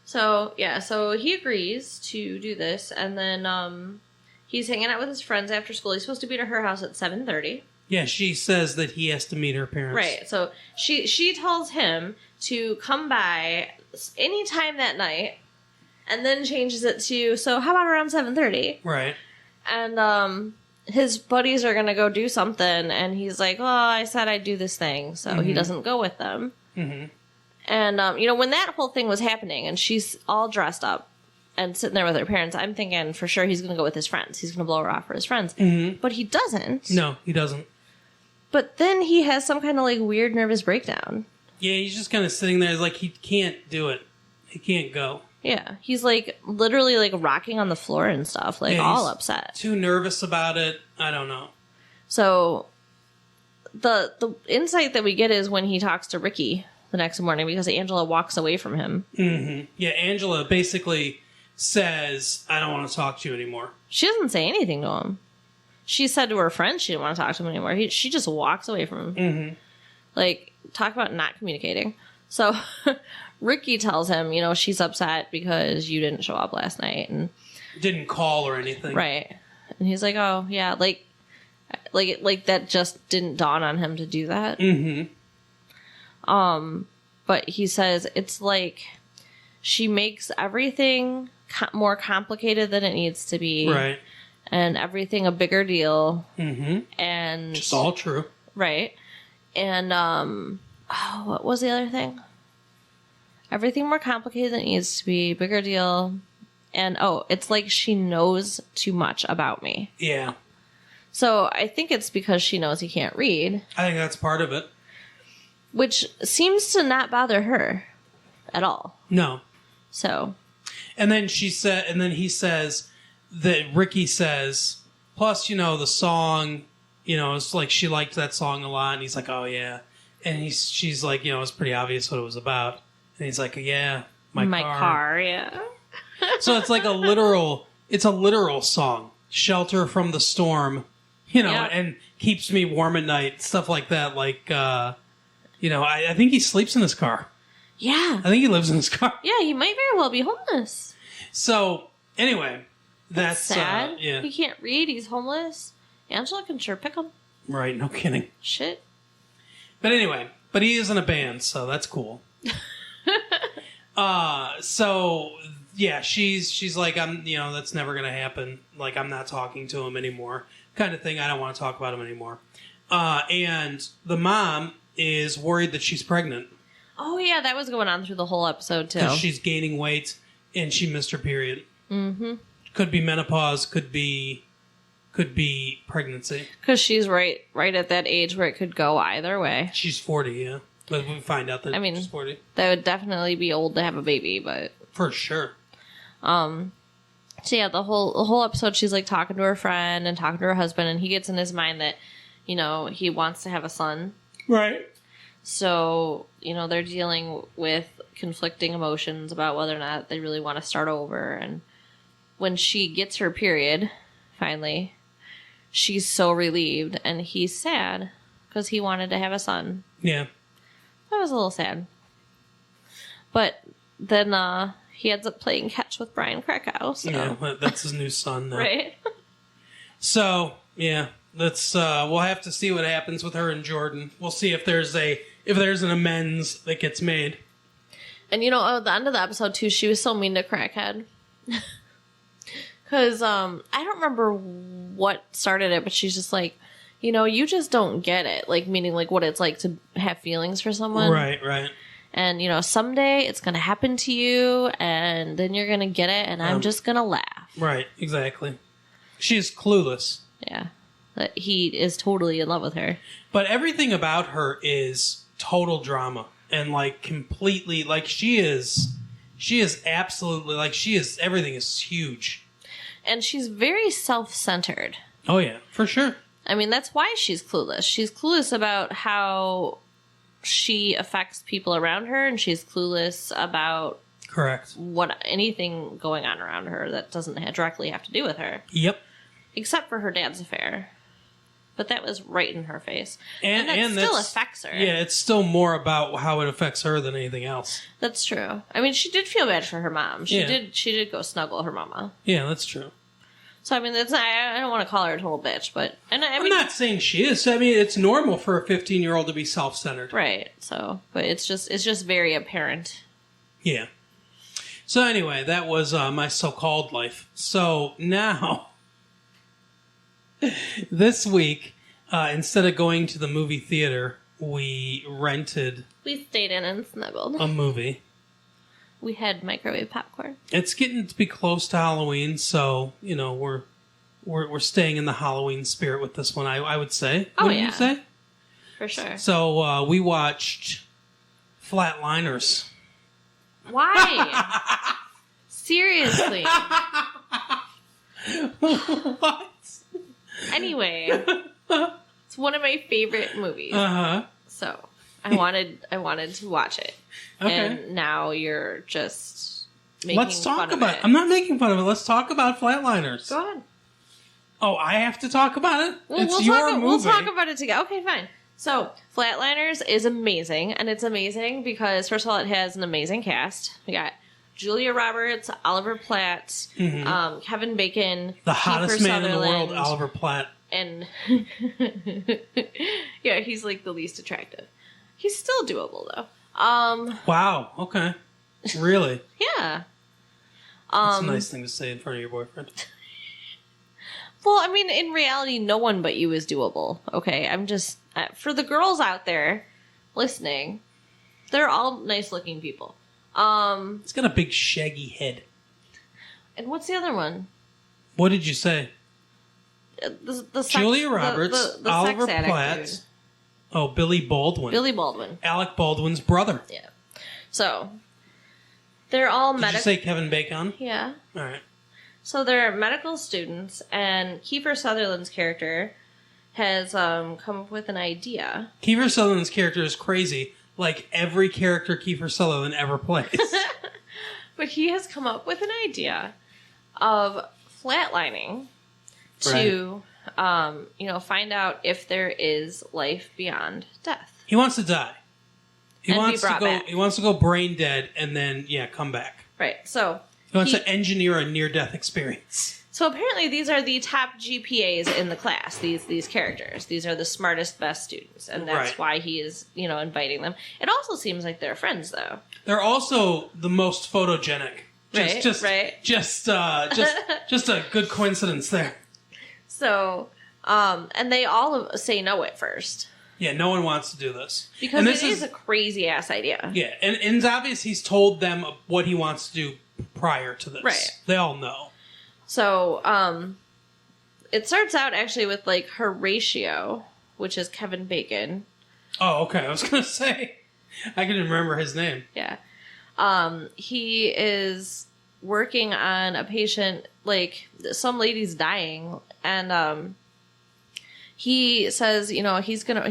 So he agrees to do this, and then he's hanging out with his friends after school. He's supposed to be at her house at 7:30. Yeah, she says that he has to meet her parents. Right, so she tells him to come by anytime that night, and then changes it to, so how about around 7:30? Right. And his buddies are going to go do something, and he's like, oh, I said I'd do this thing, so he doesn't go with them. Mm-hmm. And, when that whole thing was happening, and she's all dressed up and sitting there with her parents, I'm thinking for sure he's going to go with his friends. He's going to blow her off for his friends. Mm-hmm. But he doesn't. No, he doesn't. But then he has some kind of, like, weird nervous breakdown. Yeah, he's just kind of sitting there like he can't do it. He can't go. Yeah, he's, like, literally, like, rocking on the floor and stuff, like, all upset. Too nervous about it. I don't know. So, the insight that we get is when he talks to Ricky the next morning, because Angela walks away from him. Mm-hmm. Yeah, Angela basically says, I don't want to talk to you anymore. She doesn't say anything to him. She said to her friend she didn't want to talk to him anymore. She just walks away from him. Mm-hmm. Like, talk about not communicating. So, Ricky tells him, she's upset because you didn't show up last night. And didn't call or anything. Right. And he's like, oh, yeah, like that just didn't dawn on him to do that. Mm-hmm. But he says it's like she makes everything more complicated than it needs to be. Right. And everything a bigger deal. Mm-hmm. And it's all true. Right. And, what was the other thing? Everything more complicated than it needs to be, bigger deal. And, it's like she knows too much about me. Yeah. So I think it's because she knows he can't read. I think that's part of it. Which seems to not bother her at all. No. So. And then he says that Ricky says, plus, the song, it's like she liked that song a lot. And he's like, oh, yeah. And she's like, it's pretty obvious what it was about. And he's like, yeah, my car. Yeah. So it's like a literal song. Shelter from the storm, and keeps me warm at night, stuff like that. Like, I think he sleeps in his car. Yeah. I think he lives in his car. Yeah, he might very well be homeless. So, anyway, that's sad. Yeah. He can't read. He's homeless. Angela can sure pick him. Right, no kidding. Shit. But anyway, he is in a band, so that's cool. So, yeah, she's like, that's never going to happen. Like, I'm not talking to him anymore. Kind of thing. I don't want to talk about him anymore. And the mom is worried that she's pregnant. Oh, yeah, that was going on through the whole episode, too. Because she's gaining weight and she missed her period. Mm-hmm. Could be menopause, could be pregnancy. Because she's right at that age where it could go either way. She's 40, yeah. But we find out that she's 40. That would definitely be old to have a baby, but... For sure. So yeah, the whole episode, she's like talking to her friend and talking to her husband, and he gets in his mind that, he wants to have a son. Right. So, they're dealing with conflicting emotions about whether or not they really want to start over. And when she gets her period, finally, she's so relieved, and he's sad because he wanted to have a son. Yeah. That was a little sad. But then he ends up playing catch with Brian Krakow. So. Yeah, that's his new son now. Right. So, yeah, let's we'll have to see what happens with her and Jordan. We'll see if there's an amends that gets made. And at the end of the episode too, she was so mean to Crackhead. Because I don't remember what started it, but she's just like, you just don't get it. Like, meaning like what it's like to have feelings for someone. Right. And, someday it's going to happen to you, and then you're going to get it, and I'm just going to laugh. Right, exactly. She is clueless. Yeah. That he is totally in love with her. But everything about her is total drama. And, completely, she is absolutely, everything is huge. And she's very self-centered. Oh, yeah, for sure. I mean, that's why she's clueless. She's clueless about how she affects people around her, and she's clueless about correct anything going on around her that doesn't directly have to do with her. Yep. Except for her dad's affair. But that was right in her face. And that and still affects her. Yeah, it's still more about how it affects her than anything else. That's true. I mean, she did feel bad for her mom. She did go snuggle her mama. Yeah, that's true. So, I mean, I don't want to call her a total bitch, but... I'm not saying she is. I mean, it's normal for a 15-year-old to be self-centered. Right, so... But it's just very apparent. Yeah. So, anyway, that was my so-called life. So, now... This week, instead of going to the movie theater, we rented... We stayed in and snuggled. A movie. We had microwave popcorn. It's getting to be close to Halloween, so we're staying in the Halloween spirit with this one. I would say. Oh, what do you say? For sure. So we watched Flatliners. Why? Seriously. What? Anyway, it's one of my favorite movies. So I wanted to watch it. Okay. And now you're just making Let's talk fun about of it. I'm not making fun of it. Let's talk about Flatliners. Go ahead. Oh, I have to talk about it? Well, it's your movie. We'll talk about it together. Okay, fine. So, Flatliners is amazing, and it's amazing because, first of all, it has an amazing cast. We got Julia Roberts, Oliver Platt, Kevin Bacon, the hottest Kiefer man in the Sutherland, world, Oliver Platt. And, yeah, he's like the least attractive. He's still doable, though. Wow, okay. Really? Yeah. That's a nice thing to say in front of your boyfriend. Well, I mean, in reality, no one but you is doable, okay? I'm just... for the girls out there listening, they're all nice-looking people. It's got a big shaggy head. And what's the other one? What did you say? Julia Roberts, the Oliver sex Platt. dude. Oh, Billy Baldwin. Billy Baldwin. Alec Baldwin's brother. Yeah. So, they're all Did you say Kevin Bacon? Yeah. All right. So they're medical students, and Kiefer Sutherland's character has come up with an idea. Kiefer Sutherland's character is crazy, like every character Kiefer Sutherland ever plays. But he has come up with an idea of flatlining to, find out if there is life beyond death. He wants to die. He wants be brought to go. back. He wants to go brain dead and then come back. Right. So he wants to engineer a near-death experience. So apparently these are the top GPAs in the class, these characters. These are the smartest, best students. And that's why he is, inviting them. It also seems like they're friends, though. They're also the most photogenic. Just a good coincidence there. So, and they all say no at first. Yeah, no one wants to do this. Because it is a crazy-ass idea. Yeah, and it's obvious he's told them what he wants to do prior to this. Right. They all know. So, it starts out actually with, Horatio, which is Kevin Bacon. Oh, okay. I was going to say, I couldn't remember his name. Yeah. He is working on a patient, some lady's dying, and, he says, he's gonna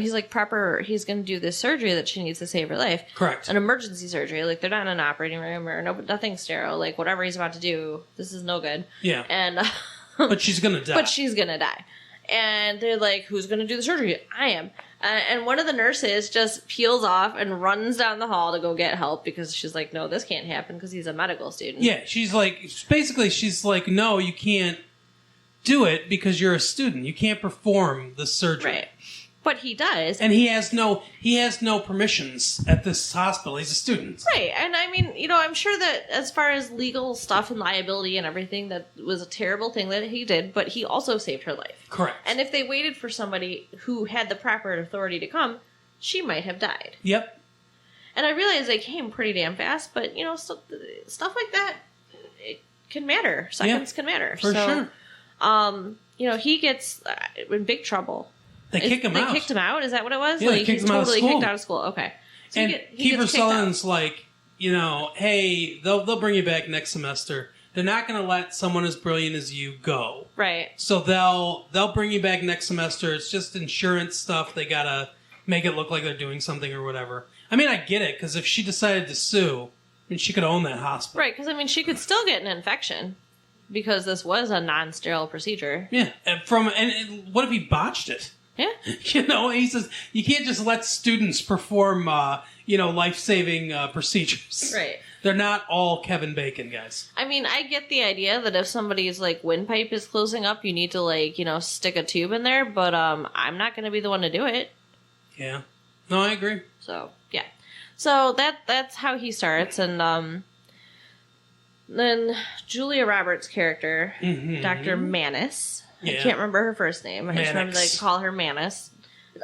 do this surgery that she needs to save her life. Correct. An emergency surgery. They're not in an operating room or nothing sterile. Whatever he's about to do, this is no good. Yeah. And, but she's gonna die. And they're like, who's gonna do the surgery? I am. And one of the nurses just peels off and runs down the hall to go get help because she's like, no, this can't happen because he's a medical student. Yeah, she's like, no, you can't do it because you're a student. You can't perform the surgery. Right. But he does. And he has no permissions at this hospital. He's a student. Right. And I mean, I'm sure that as far as legal stuff and liability and everything, that was a terrible thing that he did, but he also saved her life. Correct. And if they waited for somebody who had the proper authority to come, she might have died. Yep. And I realize they came pretty damn fast, but, stuff like that, it can matter. Seconds can matter. For sure. He gets in big trouble. They kick him out. They kicked him out? Is that what it was? Yeah, they kicked he's him totally out of school. kicked out of school. Okay. So and he Kiefer gets kicked out. Sutherland's like, hey, they'll bring you back next semester. They're not going to let someone as brilliant as you go. Right. So they'll bring you back next semester. It's just insurance stuff. They got to make it look like they're doing something or whatever. I mean, I get it, because if she decided to sue, she could own that hospital. Right, because, she could still get an infection because this was a non-sterile procedure. Yeah. And what if he botched it? Yeah. He says, you can't just let students perform, life-saving procedures. Right. They're not all Kevin Bacon, guys. I get the idea that if somebody's, windpipe is closing up, you need to, stick a tube in there, but I'm not going to be the one to do it. Yeah. No, I agree. So, yeah. So, that's how he starts, and then Julia Roberts' character, Dr. Manis. Yeah. I can't remember her first name. I just remember they call her Manis.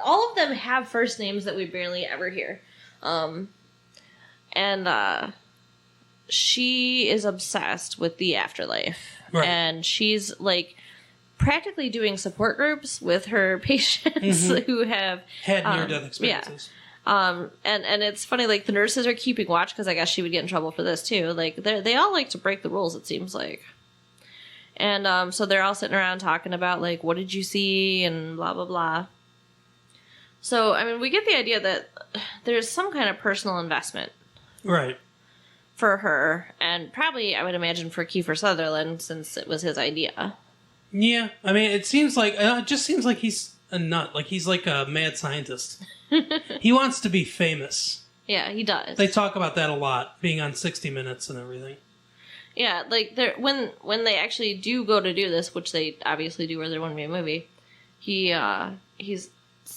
All of them have first names that we barely ever hear. She is obsessed with the afterlife. Right. And she's, practically doing support groups with her patients who have... had near-death experiences. Yeah. And it's funny, the nurses are keeping watch, because I guess she would get in trouble for this, too. They all like to break the rules, it seems like. And so they're all sitting around talking about, what did you see, and blah, blah, blah. So, we get the idea that there's some kind of personal investment. Right. For her, and probably, I would imagine, for Kiefer Sutherland, since it was his idea. Yeah. It just seems like he's a nut. He's like a mad scientist. He wants to be famous. Yeah, he does. They talk about that a lot, being on 60 Minutes and everything. Yeah, when they actually do go to do this, which they obviously do, or there wouldn't be a movie. He's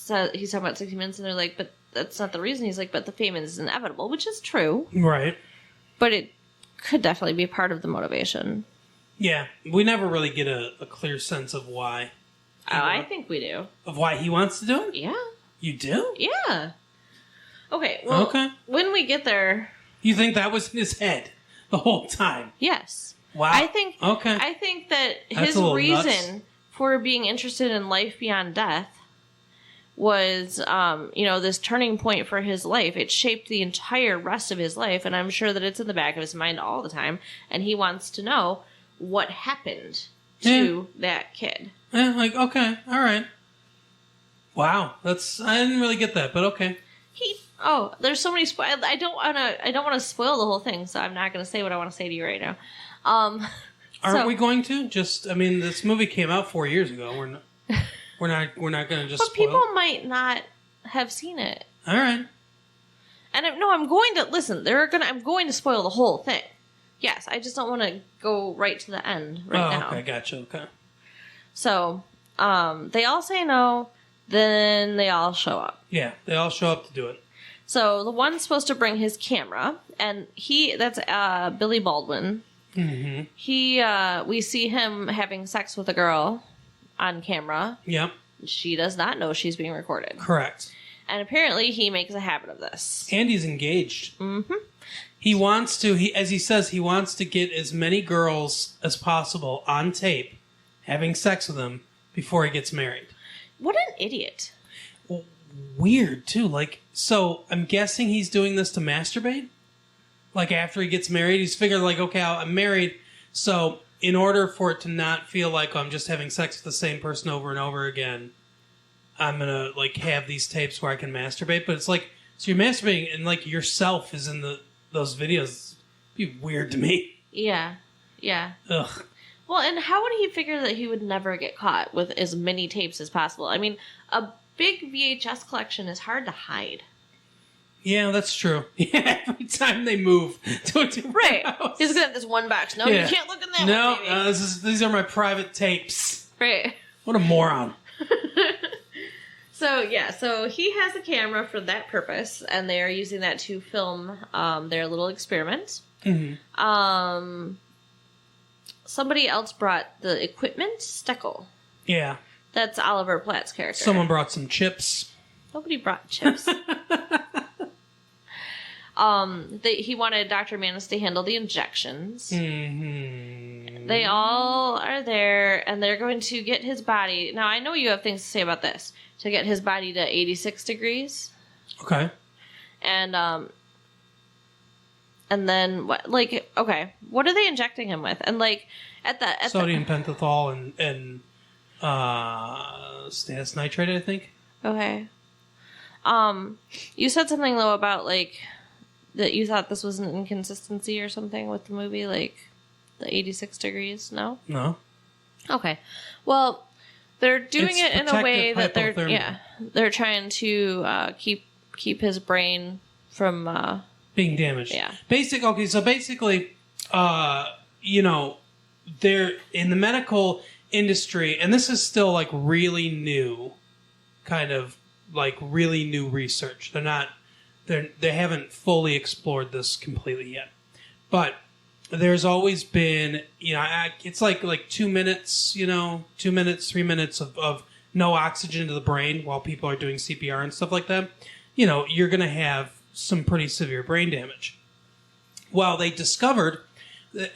talking about 60 Minutes, and they're like, but that's not the reason. He's like, but the fame is inevitable, which is true, right? But it could definitely be part of the motivation. Yeah, we never really get a clear sense of why. I think we do. Of why he wants to do it? Yeah. You do? Yeah. Okay. Well, when we get there, you think that was in his head the whole time? Yes. Wow. I think that his reason for being interested in life beyond death was, this turning point for his life. It shaped the entire rest of his life, and I'm sure that it's in the back of his mind all the time, and he wants to know what happened to that kid. Yeah, okay, all right. Wow, I didn't really get that, but okay. There's so many I don't want to spoil the whole thing, so I'm not going to say what I want to say to you right now. Aren't we going to? This movie came out 4 years ago. We're not going to just. But people might not have seen it. All right. And I'm going to listen. I'm going to spoil the whole thing. Yes, I just don't want to go right to the end now. Okay, gotcha. Okay. So, they all say no. Then they all show up. Yeah, they all show up to do it. So the one's supposed to bring his camera, and that's Billy Baldwin. Mm-hmm. We see him having sex with a girl on camera. Yep. She does not know she's being recorded. Correct. And apparently he makes a habit of this. And he's engaged. Mm-hmm. He wants to, as he says, he wants to get as many girls as possible on tape having sex with him before he gets married. What an idiot. Well, weird, too. So I'm guessing he's doing this to masturbate? After he gets married, he's figured, okay, I'm married, so in order for it to not feel like I'm just having sex with the same person over and over again, I'm gonna, have these tapes where I can masturbate. But it's so you're masturbating and, yourself is in those videos. It'd be weird to me. Yeah. Yeah. Ugh. Well, and how would he figure that he would never get caught with as many tapes as possible? A big VHS collection is hard to hide. Yeah, that's true. Yeah, every time they move to a different house. He's got this one box. No, you can't look in that one, baby. These are my private tapes. Right. What a moron. So he has a camera for that purpose, and they are using that to film their little experiment. Mm-hmm. Somebody else brought the equipment, Steckel. Yeah. That's Oliver Platt's character. Someone brought some chips. Nobody brought chips. He wanted Dr. Manis to handle the injections. Mm-hmm. They all are there, and they're going to get his body. Now, I know you have things to say about this. To get his body to 86 degrees. Okay. And then what? Like, okay, what are they injecting him with? And like at sodium pentothal and stannous nitrate, I think. Okay. You said something though about like that you thought this was an inconsistency or something with the movie, like the 86 degrees. No. No. Okay. Well, they're doing it in a way that they're trying to keep his brain from being damaged. Yeah. So basically, they're in the medical industry, and this is still like really new, kind of like really new research. They haven't fully explored this completely yet, but there's always been, it's like 2 minutes, 2 minutes, 3 minutes of no oxygen to the brain while people are doing CPR and stuff like that. You're going to have some pretty severe brain damage. Well, they discovered,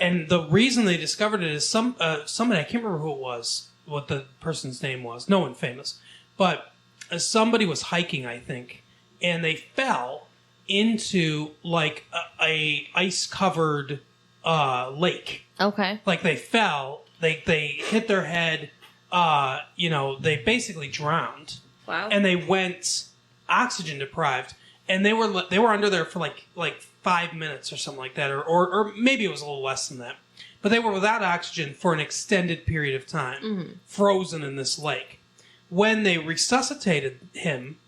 and the reason they discovered it is somebody, I can't remember who it was, what the person's name was, no one famous, but somebody was hiking, I think, and they fell into like a ice-covered lake. Okay. Like they fell, they hit their head, they basically drowned. Wow. And they went oxygen deprived, and they were under there for like 5 minutes or something like that, or maybe it was a little less than that. But they were without oxygen for an extended period of time, frozen in this lake. When they resuscitated him,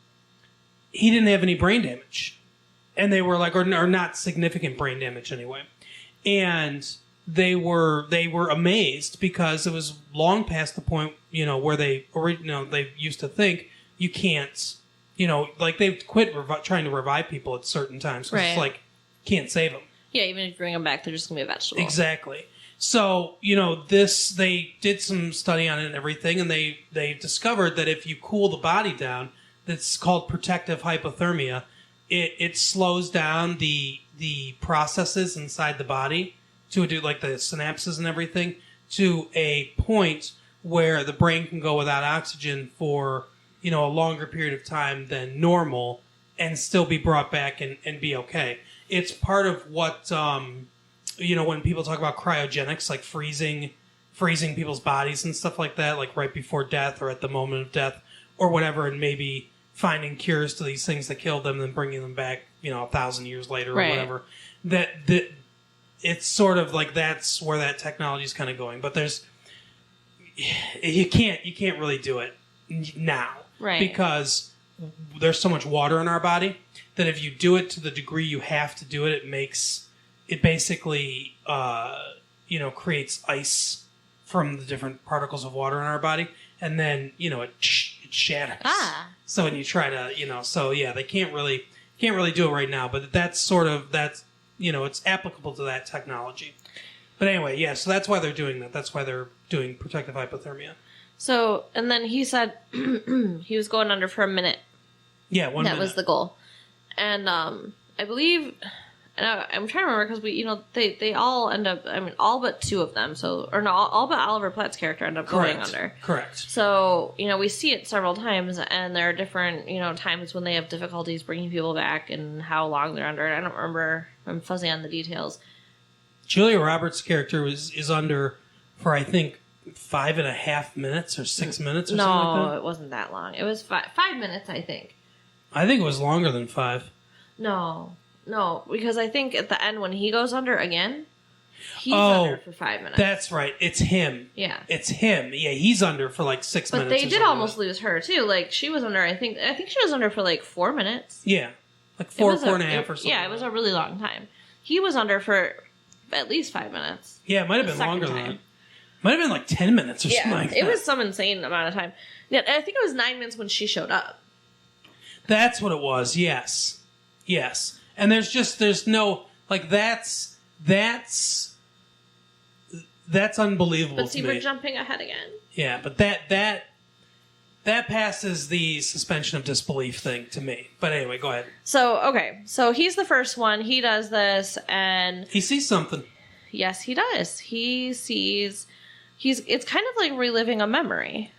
he didn't have any brain damage, and they were like, or not significant brain damage anyway. And they were amazed because it was long past the point, where they used to think you can't, like they quit trying to revive people at certain times. Right. It's like, can't save them. Yeah, even if you bring them back, they're just going to be a vegetable. Exactly. So, they did some study on it and everything, and they discovered that if you cool the body down, that's called protective hypothermia, it slows down the processes inside the body to do like the synapses and everything to a point where the brain can go without oxygen for, a longer period of time than normal and still be brought back and be okay. It's part of what, when people talk about cryogenics, like freezing people's bodies and stuff like that, like right before death or at the moment of death or whatever, and maybe finding cures to these things that killed them and then bringing them back, 1,000 years later or whatever. That it's sort of like that's where that technology is kind of going. But you can't really do it now. Right. Because there's so much water in our body that if you do it to the degree you have to do it, it basically, creates ice from the different particles of water in our body. And then, it shatters. So when you try to, they can't really do it right now, but that's it's applicable to that technology. But anyway, so that's why they're doing that. That's why they're doing protective hypothermia. So, and then he said he was going under for a minute. Yeah, 1 minute. That was the goal. And I believe, and I'm trying to remember because they all end up, all but two of them, all but Oliver Platt's character end up going under. Correct. So, we see it several times, and there are different, times when they have difficulties bringing people back and how long they're under. I don't remember. I'm fuzzy on the details. Julia Roberts' character is under for, I think, 5.5 minutes or 6 minutes or something like that? No, it wasn't that long. It was 5 minutes, I think. I think it was longer than 5. No, because I think at the end when he goes under again, he's under for 5 minutes. That's right. It's him. Yeah. It's him. Yeah, he's under for like 6 minutes. But they did almost lose her too. Like she was under, I think she was under for like 4 minutes. Yeah. Like 4.5 or something. Yeah, it was a really long time. He was under for at least 5 minutes. Yeah, it might have been longer than that. Might have been like 10 minutes or something like that. It was some insane amount of time. Yeah, I think it was 9 minutes when she showed up. That's what it was, yes. Yes. And there's no, like, that's unbelievable But see, we're jumping ahead again. Yeah, but that That passes the suspension of disbelief thing to me. But anyway, go ahead. So, okay. So he's the first one. He does this, and... He sees something. Yes, he does. He sees... It's kind of like reliving a memory.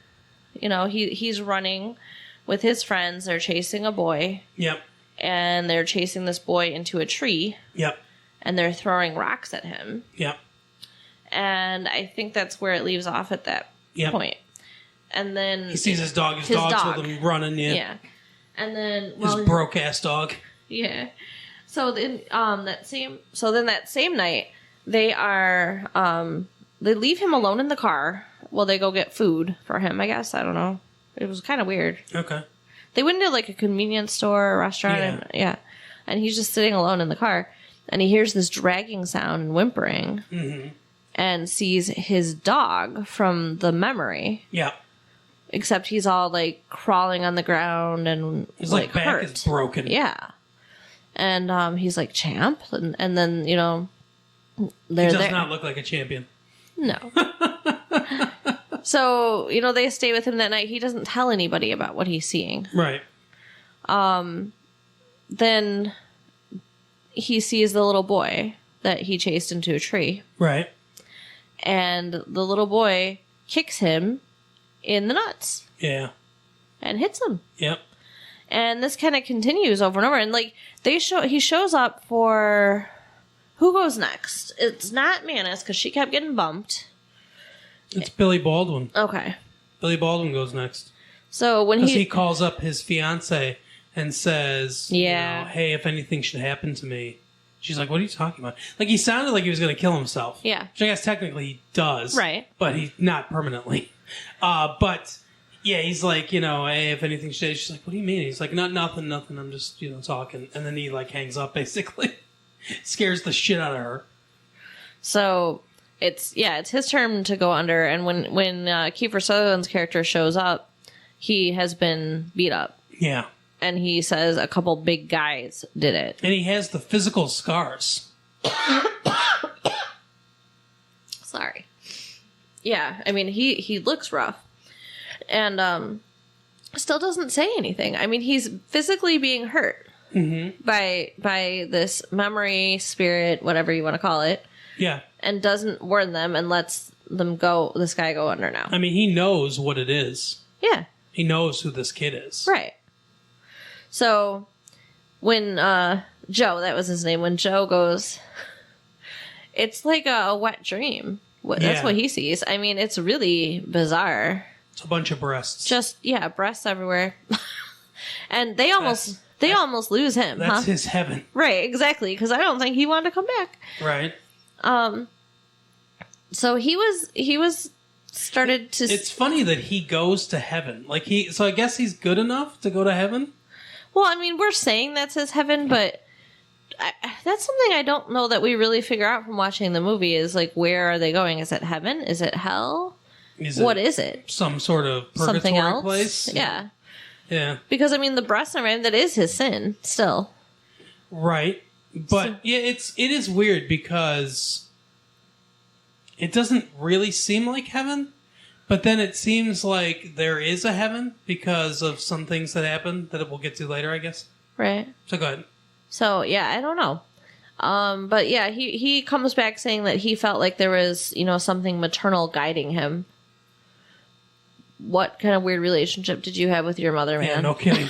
You know, he's running with his friends. They're chasing a boy. Yep. And they're chasing this boy into a tree. Yep. And they're throwing rocks at him. Yep. And I think that's where it leaves off at that point. And then... He sees his dog. His dog's with him running, Yeah. And then... Well, his broke-ass dog. Yeah. So then that same night, they are... they leave him alone in the car while they go get food for him, I guess. I don't know. It was kind of weird. Okay. They went into like a convenience store or restaurant. And he's just sitting alone in the car. And he hears this dragging sound and whimpering. Mm-hmm. And sees his dog from the memory. Yeah. Except he's all like crawling on the ground and his like back hurt. Is broken. Yeah. And he's like, champ? And then, you know, he does not look like a champion. No. So, you know, they stay with him that night. He doesn't tell anybody about what he's seeing. Right. Then he sees the little boy that he chased into a tree. Right. And the little boy kicks him in the nuts. Yeah. And hits him. Yep. And this kind of continues over and over. And like he shows up for who goes next? It's not Manus because she kept getting bumped. It's Billy Baldwin. Okay. Billy Baldwin goes next. So when he calls up his fiance and says, yeah, you know, hey, if anything should happen to me. She's like, what are you talking about? Like, he sounded like he was going to kill himself. Yeah. Which I guess technically he does. Right. But he's not permanently. But, yeah, he's like, you know, hey, if anything should... She's like, what do you mean? He's like, nothing. I'm just, you know, talking. And then he, like, hangs up, basically. Scares the shit out of her. So, it's his turn to go under. And when Kiefer Sutherland's character shows up, he has been beat up. Yeah. And he says a couple big guys did it. And he has the physical scars. Sorry. Yeah, I mean, he looks rough. And still doesn't say anything. I mean, he's physically being hurt by this memory, spirit, whatever you want to call it. Yeah. And doesn't warn them and lets them go, this guy go under now. I mean, he knows what it is. Yeah. He knows who this kid is. Right. So, when Joe, that was his name, when Joe goes, it's like a wet dream. That's what he sees. I mean, it's really bizarre. It's a bunch of breasts. Just, breasts everywhere. And they almost lose him. That's his heaven. Right, exactly, because I don't think he wanted to come back. Right. So he was started to... It's funny that he goes to heaven. So I guess he's good enough to go to heaven? Well, I mean, we're saying that's his heaven, but that's something I don't know that we really figure out from watching the movie is, like, where are they going? Is it heaven? Is it hell? What is it? Some sort of purgatory something else? Place? Yeah. Yeah. Because, I mean, the breast and everything, that is his sin, still. Right. But, it is weird because it doesn't really seem like heaven. But then it seems like there is a heaven because of some things that happen that we'll get to later, I guess. Right. So go ahead. So, yeah, I don't know. But, yeah, he comes back saying that he felt like there was, you know, something maternal guiding him. What kind of weird relationship did you have with your mother, man? Yeah, no kidding.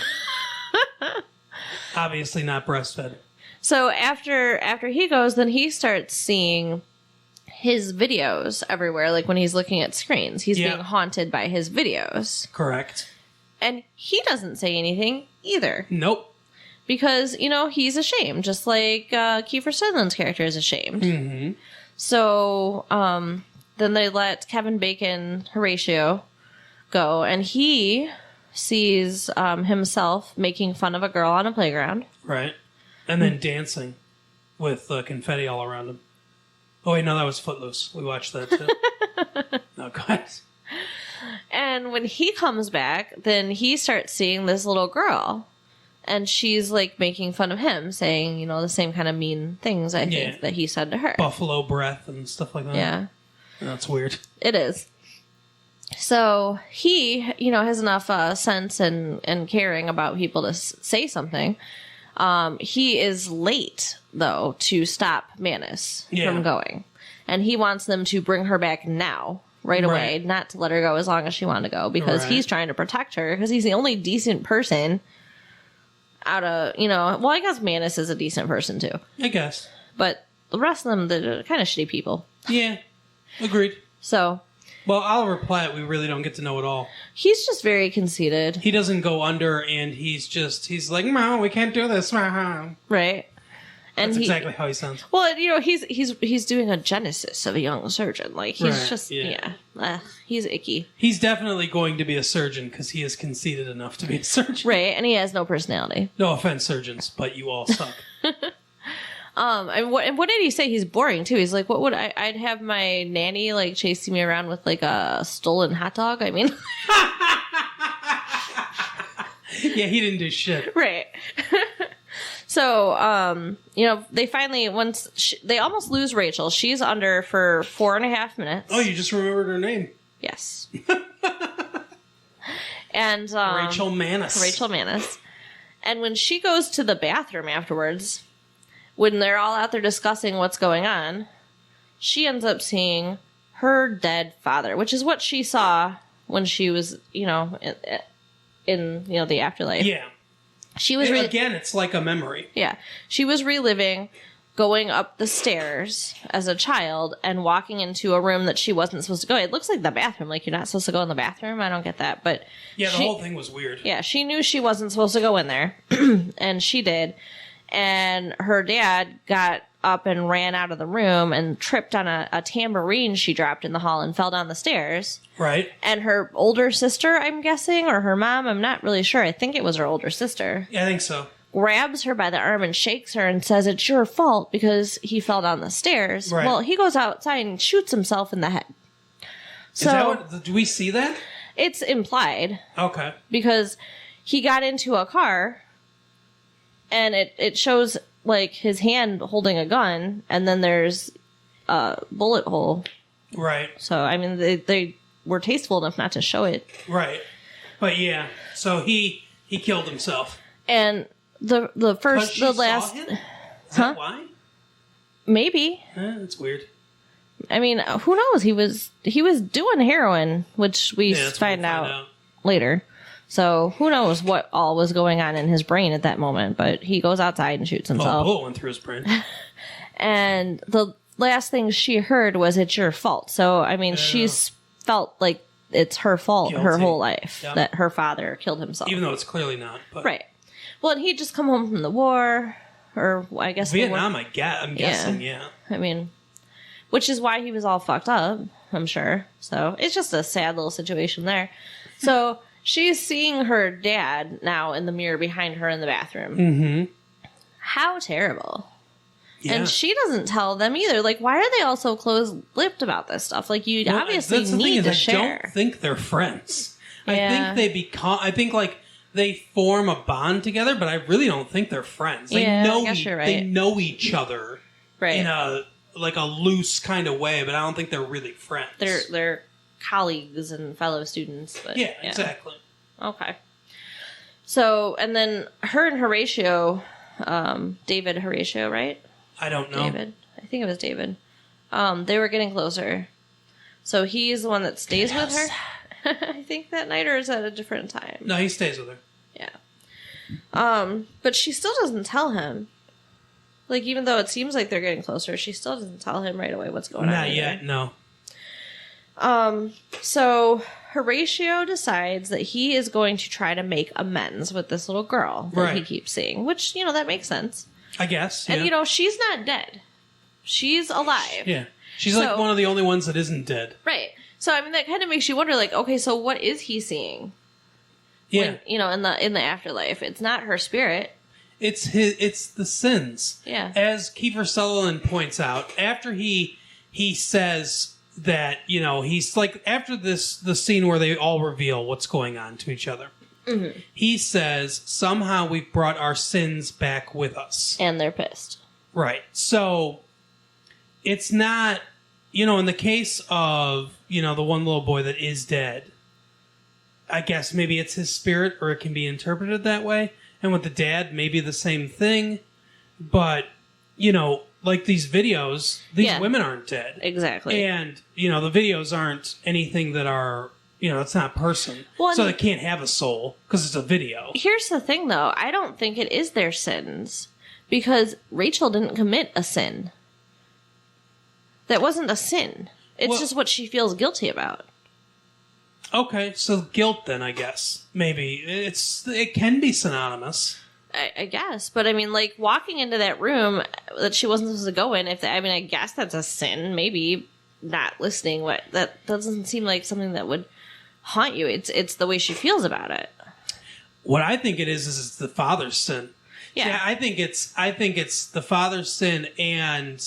Obviously not breastfed. So after he goes, then he starts seeing his videos everywhere, like when he's looking at screens. He's being haunted by his videos. Correct. And he doesn't say anything either. Nope. Because, you know, he's ashamed, just like Kiefer Sutherland's character is ashamed. Mm-hmm. So then they let Kevin Bacon, Horatio, go, and he sees himself making fun of a girl on a playground. Right. And then dancing with confetti all around him. Oh, wait, no, that was Footloose. We watched that, too. No, guys. And when he comes back, then he starts seeing this little girl. And she's, like, making fun of him, saying, you know, the same kind of mean things, I think, that he said to her. Buffalo breath and stuff like that. Yeah. That's weird. It is. So he, has enough sense and caring about people to say something. He is late, though, to stop Manus from going. And he wants them to bring her back now, right away, not to let her go as long as she wanted to go, because he's trying to protect her, because he's the only decent person out of, well, I guess Manus is a decent person, too. I guess. But the rest of them, they're kind of shitty people. Yeah, agreed. So... Well, Oliver Platt, we really don't get to know at all. He's just very conceited. He doesn't go under, and he's like, "No, we can't do this." Right. And that's exactly how he sounds. Well, he's doing a genesis of a young surgeon. Like, he's he's icky. He's definitely going to be a surgeon because he is conceited enough to be a surgeon. Right, and he has no personality. No offense, surgeons, but you all suck. And what did he say? He's boring too. He's like, what would I'd have my nanny like chasing me around with like a stolen hot dog. I mean, yeah, he didn't do shit. Right. So, they finally they almost lose Rachel. She's under for 4.5 minutes. Oh, you just remembered her name. Yes. And Rachel Manus. Rachel Manus. And when she goes to the bathroom afterwards, when they're all out there discussing what's going on, she ends up seeing her dead father, which is what she saw when she was, in the afterlife. Yeah. She was again, it's like a memory. Yeah. She was reliving going up the stairs as a child and walking into a room that she wasn't supposed to go. It looks like the bathroom. Like, you're not supposed to go in the bathroom. I don't get that. But yeah, the whole thing was weird. Yeah, she knew she wasn't supposed to go in there. And she did. And her dad got up and ran out of the room and tripped on a tambourine she dropped in the hall and fell down the stairs. Right. And her older sister, I'm guessing, or her mom, I'm not really sure. I think it was her older sister. Yeah, I think so. Grabs her by the arm and shakes her and says it's your fault because he fell down the stairs. Right. Well, he goes outside and shoots himself in the head. So, do we see that? It's implied. Okay. Because he got into a car and it shows like his hand holding a gun, and then there's a bullet hole. Right. So, I mean, they were tasteful enough not to show it. Right. But yeah, so he killed himself. And the last... Saw him? Is that why? Maybe. That's weird. I mean, who knows? He was doing heroin, which we find out later. So who knows what all was going on in his brain at that moment, but he goes outside and shoots himself. Oh, a bullet went through his brain. And the last thing she heard was, it's your fault. So, I mean, she's felt like it's her fault her whole life that her father killed himself. Even though it's clearly not. But. Right. Well, and he'd just come home from the war, or I guess... Vietnam, I'm guessing, yeah. I mean, which is why he was all fucked up, I'm sure. So, it's just a sad little situation there. So... She's seeing her dad now in the mirror behind her in the bathroom. Mm-hmm. How terrible. Yeah. And she doesn't tell them either. Like, why are they all so close-lipped about this stuff? Like, you obviously need to share. I don't think they're friends. Yeah. I think, like, they form a bond together, but I really don't think they're friends. They know I guess you're right. They know each other in a loose kind of way, but I don't think they're really friends. They're colleagues and fellow students. But, yeah, exactly. Okay. So, and then her and Horatio, David Horatio, right? I don't know. David. I think it was David. They were getting closer. So he's the one that stays with her, I think, that night, or is that a different time? No, he stays with her. Yeah. But she still doesn't tell him. Like, even though it seems like they're getting closer, she still doesn't tell him right away what's going on. Not yet, no. So Horatio decides that he is going to try to make amends with this little girl that he keeps seeing, which, that makes sense. I guess. Yeah. And, she's not dead. She's alive. Yeah. She's like one of the only ones that isn't dead. Right. So, I mean, that kind of makes you wonder, like, okay, so what is he seeing? Yeah. When, in the afterlife. It's not her spirit. It's the sins. Yeah. As Kiefer Sutherland points out, after he says that, he's like, after the scene where they all reveal what's going on to each other, he says, somehow we've brought our sins back with us. And they're pissed. Right. So, it's not in the case of, the one little boy that is dead, I guess maybe it's his spirit, or it can be interpreted that way. And with the dad, maybe the same thing. But, like these videos, these women aren't dead. Exactly. And, the videos aren't anything that are, it's not a person. Well, so they can't have a soul because it's a video. Here's the thing, though. I don't think it is their sins because Rachel didn't commit a sin. That wasn't a sin. It's just what she feels guilty about. Okay, so guilt then, I guess. Maybe. It can be synonymous. I guess, but I mean, like, walking into that room that she wasn't supposed to go in, I guess that's a sin. Maybe not listening. That doesn't seem like something that would haunt you. It's the way she feels about it. What I think it is it's the father's sin. Yeah, I think it's the father's sin and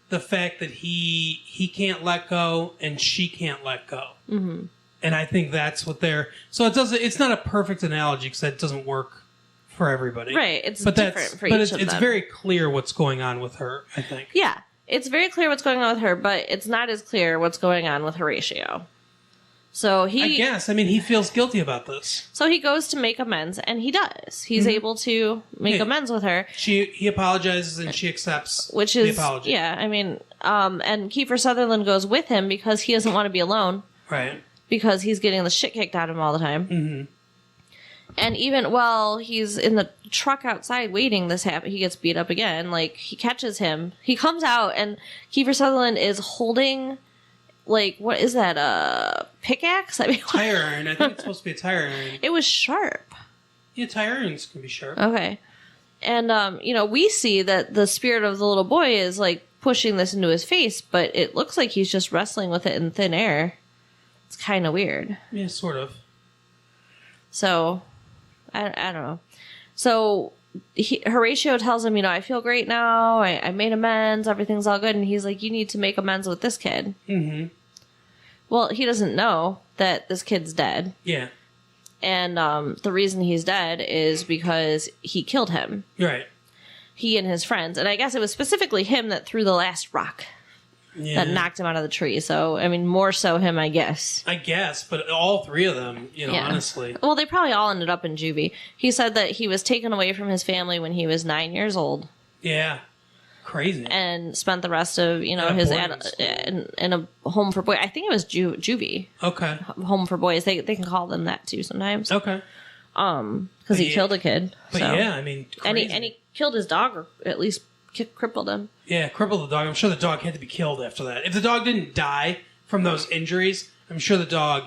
the fact that he can't let go and she can't let go. Mm-hmm. And I think that's what they're. So it's not a perfect analogy because that doesn't work for everybody. Right. It's different for each of them. But it's very clear what's going on with her, I think. Yeah. It's very clear what's going on with her, but it's not as clear what's going on with Horatio. So I guess. He feels guilty about this. So he goes to make amends, and he does. He's able to make amends with her. He apologizes, and she accepts the apology. Yeah, and Kiefer Sutherland goes with him because he doesn't want to be alone. Right. Because he's getting the shit kicked out of him all the time. Mm-hmm. And even while he's in the truck outside waiting, he gets beat up again. Like, he catches him. He comes out, and Kiefer Sutherland is holding, like, what is that, a pickaxe? Tire iron. I think it's supposed to be a tire iron. It was sharp. Yeah, tire irons can be sharp. Okay. And, we see that the spirit of the little boy is, like, pushing this into his face, but it looks like he's just wrestling with it in thin air. It's kind of weird. Yeah, sort of. So, I don't know. So, Horatio tells him, I feel great now. I made amends. Everything's all good. And he's like, you need to make amends with this kid. Mm-hmm. Well, he doesn't know that this kid's dead. Yeah. And the reason he's dead is because he killed him. Right. He and his friends. And I guess it was specifically him that threw the last rock. Yeah. That knocked him out of the tree. So, more so him, I guess. I guess, but all three of them, honestly. Well, they probably all ended up in juvie. He said that he was taken away from his family when he was 9 years old. Yeah. Crazy. And spent the rest of, his in a home for boys. I think it was juvie. Okay. Home for boys. They can call them that too sometimes. Okay. Because he killed a kid. But so. yeah, crazy. And he killed his dog, or at least crippled him. Yeah, crippled the dog. I'm sure the dog had to be killed after that. If the dog didn't die from those injuries, I'm sure the dog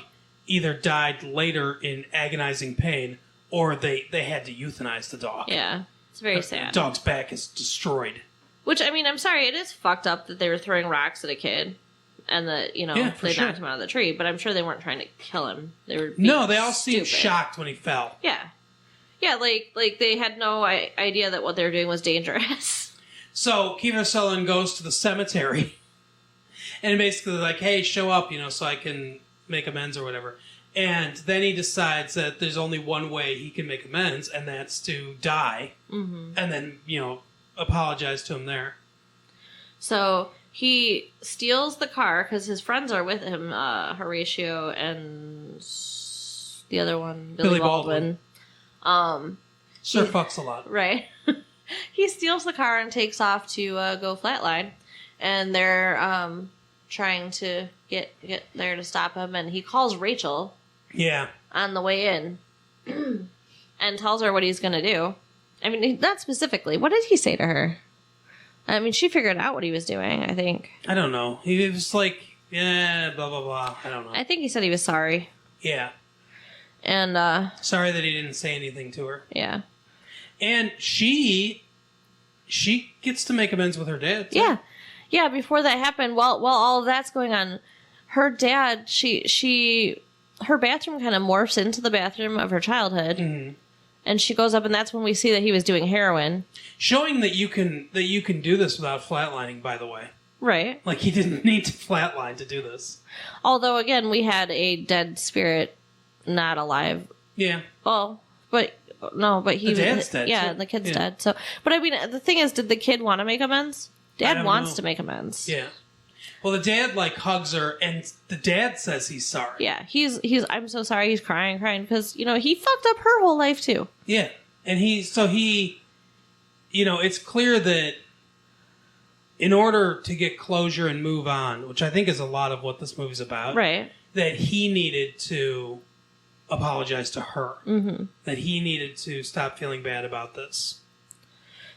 either died later in agonizing pain or they had to euthanize the dog. Yeah, it's very sad. The dog's back is destroyed. Which, I'm sorry, it is fucked up that they were throwing rocks at a kid and that, they knocked him out of the tree, but I'm sure they weren't trying to kill him. They were they all seemed shocked when he fell. Yeah. Yeah, like they had no idea that what they were doing was dangerous. So Kiefer Sutherland goes to the cemetery and basically like, hey, show up, so I can make amends or whatever. And then he decides that there's only one way he can make amends, and that's to die. Mm-hmm. And then, apologize to him there. So he steals the car because his friends are with him, Horatio and the other one, Billy Baldwin. Sure fucks a lot. Right. He steals the car and takes off to go flatline, and they're trying to get there to stop him, and he calls Rachel. Yeah. On the way in, and tells her what he's going to do. Not specifically. What did he say to her? She figured out what he was doing, I think. I don't know. He was like, yeah, blah, blah, blah. I don't know. I think he said he was sorry. Yeah. And, sorry that he didn't say anything to her. Yeah. And she gets to make amends with her dad, too. Yeah. Yeah, before that happened, while all of that's going on, her dad, her bathroom kind of morphs into the bathroom of her childhood. Mm-hmm. And she goes up, and that's when we see that he was doing heroin. Showing that you can do this without flatlining, by the way. Right. Like, he didn't need to flatline to do this. Although, again, we had a dead spirit not alive. Yeah. Well, but he was... The dad's dead. Yeah, too. The kid's dead. So, but the thing is, did the kid want to make amends? Dad wants to make amends. Yeah. Well, the dad hugs her, and the dad says he's sorry. Yeah, he's. I'm so sorry. He's crying because he fucked up her whole life too. Yeah, and he, it's clear that in order to get closure and move on, which I think is a lot of what this movie's about, right? That he needed to apologize to her. Mm-hmm. That he needed to stop feeling bad about this.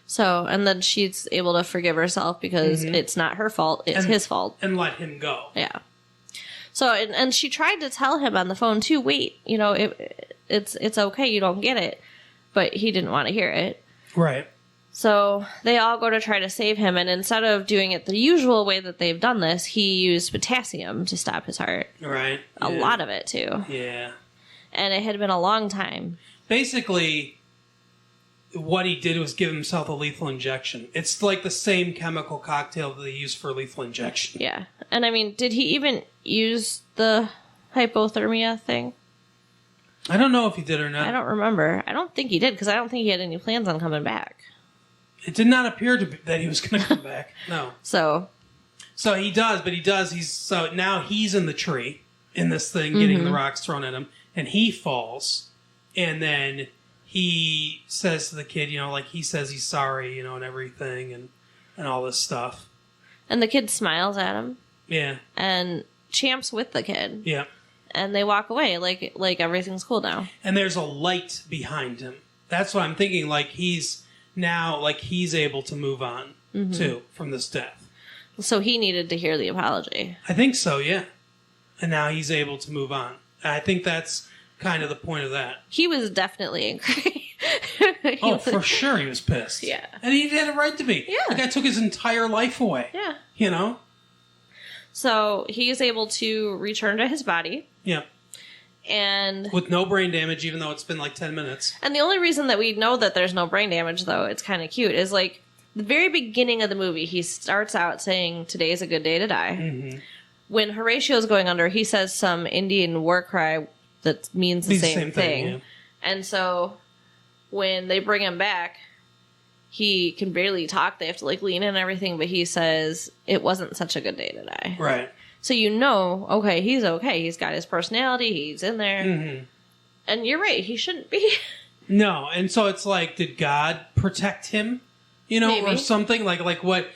So, and then she's able to forgive herself because it's not her fault; it's his fault, and let him go. Yeah. So, and she tried to tell him on the phone too. Wait, it's okay. You don't get it, but he didn't want to hear it. Right. So they all go to try to save him, and instead of doing it the usual way that they've done this, he used potassium to stop his heart. Right. A lot of it, too. Yeah. And it had been a long time. Basically, what he did was give himself a lethal injection. It's like the same chemical cocktail that they use for lethal injection. Yeah. And I mean, did he even use the hypothermia thing? I don't know if he did or not. I don't remember. I don't think he did, because I don't think he had any plans on coming back. It did not appear that he was going to come back. No. So he does, but he does. So now he's in the tree in this thing, getting the rocks thrown at him, and he falls. And then he says to the kid, he says he's sorry, and everything, and all this stuff. And the kid smiles at him. Yeah. And Champ's with the kid. Yeah. And they walk away like everything's cool now. And there's a light behind him. That's what I'm thinking. He's now he's able to move on too from this death. So he needed to hear the apology. I think so, yeah. And now he's able to move on. I think that's kind of the point of that. He was definitely angry. For sure he was pissed. Yeah. And he had a right to be. Yeah. The guy took his entire life away. Yeah. So he is able to return to his body. Yeah. And with no brain damage, even though it's been 10 minutes. And the only reason that we know that there's no brain damage, though, it's kind of cute, is the very beginning of the movie, he starts out saying, "Today's a good day to die." Mm-hmm. When Horatio's going under, he says some Indian war cry that means the same thing. Yeah. And so when they bring him back, he can barely talk. They have to lean in and everything, but he says, "It wasn't such a good day to die." Right. So okay, he's okay. He's got his personality. He's in there. Mm-hmm. And you're right. He shouldn't be. No. And so it's did God protect him? Maybe. Or something? What?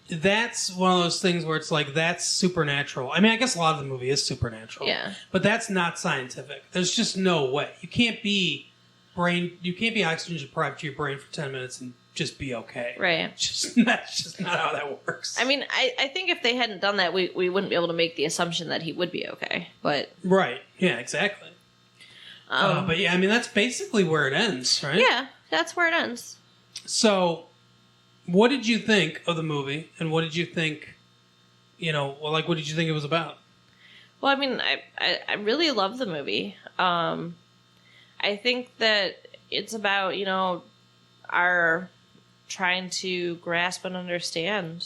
That's one of those things where it's that's supernatural. I mean, I guess a lot of the movie is supernatural. Yeah. But that's not scientific. There's just no way. You can't be oxygen deprived to your brain for 10 minutes and just be okay. Right. That's just not how that works. I mean, I think if they hadn't done that, we wouldn't be able to make the assumption that he would be okay. But right. Yeah, exactly. But yeah, I mean, that's basically where it ends, right? Yeah, that's where it ends. So, what did you think of the movie? And what did you think, what did you think it was about? Well, I mean, I really love the movie. I think that it's about, our trying to grasp and understand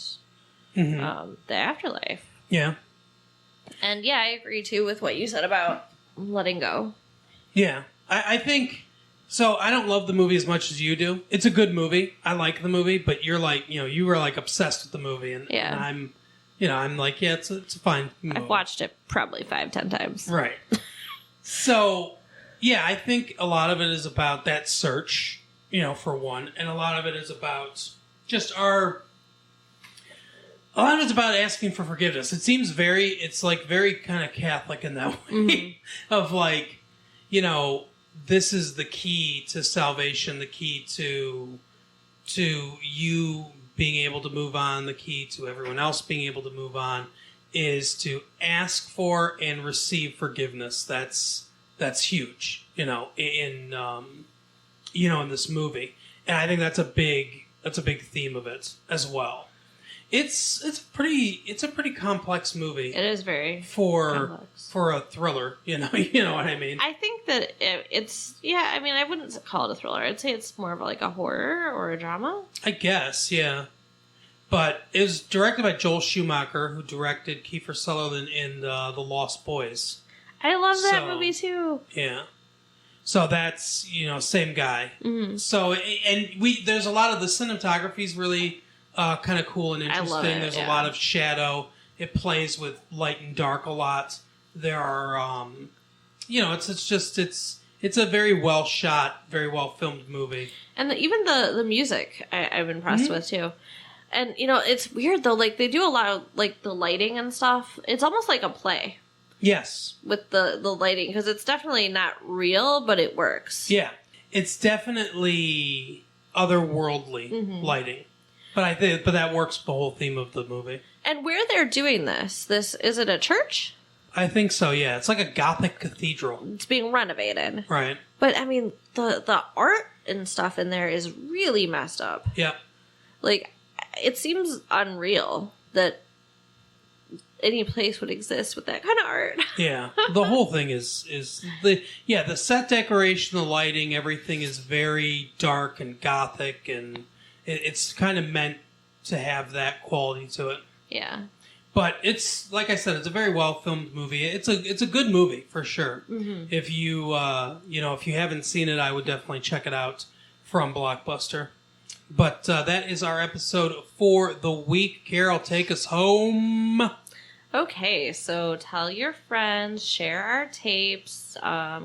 the afterlife. Yeah. And yeah, I agree too with what you said about letting go. Yeah. I think, so I don't love the movie as much as you do. It's a good movie. I like the movie, but you're you were obsessed with the movie. And I'm, I'm yeah, it's a fine movie. I've watched it probably 5-10 times. Right. So, yeah, I think a lot of it is about that search, for one, and a lot of it is about just a lot of it's about asking for forgiveness. It seems it's very kind of Catholic in that way, of this is the key to salvation, the key to you being able to move on, the key to everyone else being able to move on, is to ask for and receive forgiveness. That's huge, in this movie, and I think that's a big theme of it as well. It's a pretty complex movie. It is very complex for a thriller. You know what I mean. I think that it's I mean, I wouldn't call it a thriller. I'd say it's more of a horror or a drama. I guess, yeah. But it was directed by Joel Schumacher, who directed Kiefer Sutherland in The Lost Boys. I love that movie too. Yeah. So that's same guy. Mm-hmm. So there's a lot of the cinematography is really kind of cool and interesting. I love it, There's a lot of shadow It plays with light and dark a lot. There are, it's a very well shot, very well filmed movie. And even the music I'm impressed with too. And it's weird though, like they do a lot of like the lighting and stuff. It's almost like a play. Yes. With the lighting, because it's definitely not real, but it works. Yeah. It's definitely otherworldly lighting. But that works for the whole theme of the movie. And where they're doing this is it a church? I think so, yeah. It's like a Gothic cathedral. It's being renovated. Right. But, I mean, the art and stuff in there is really messed up. Yep. Like, it seems unreal that any place would exist with that kind of art. Yeah. The whole thing is the set decoration, the lighting, everything is very dark and Gothic, and it's kind of meant to have that quality to it. Yeah. But it's, like I said, it's a very well filmed movie. It's a good movie for sure. Mm-hmm. If you if you haven't seen it, I would definitely check it out from Blockbuster. But that is our episode for the week. Carol, take us home. Okay, so tell your friends, share our tapes,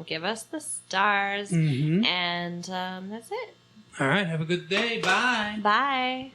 give us the stars, and that's it. All right, have a good day. Bye. Bye.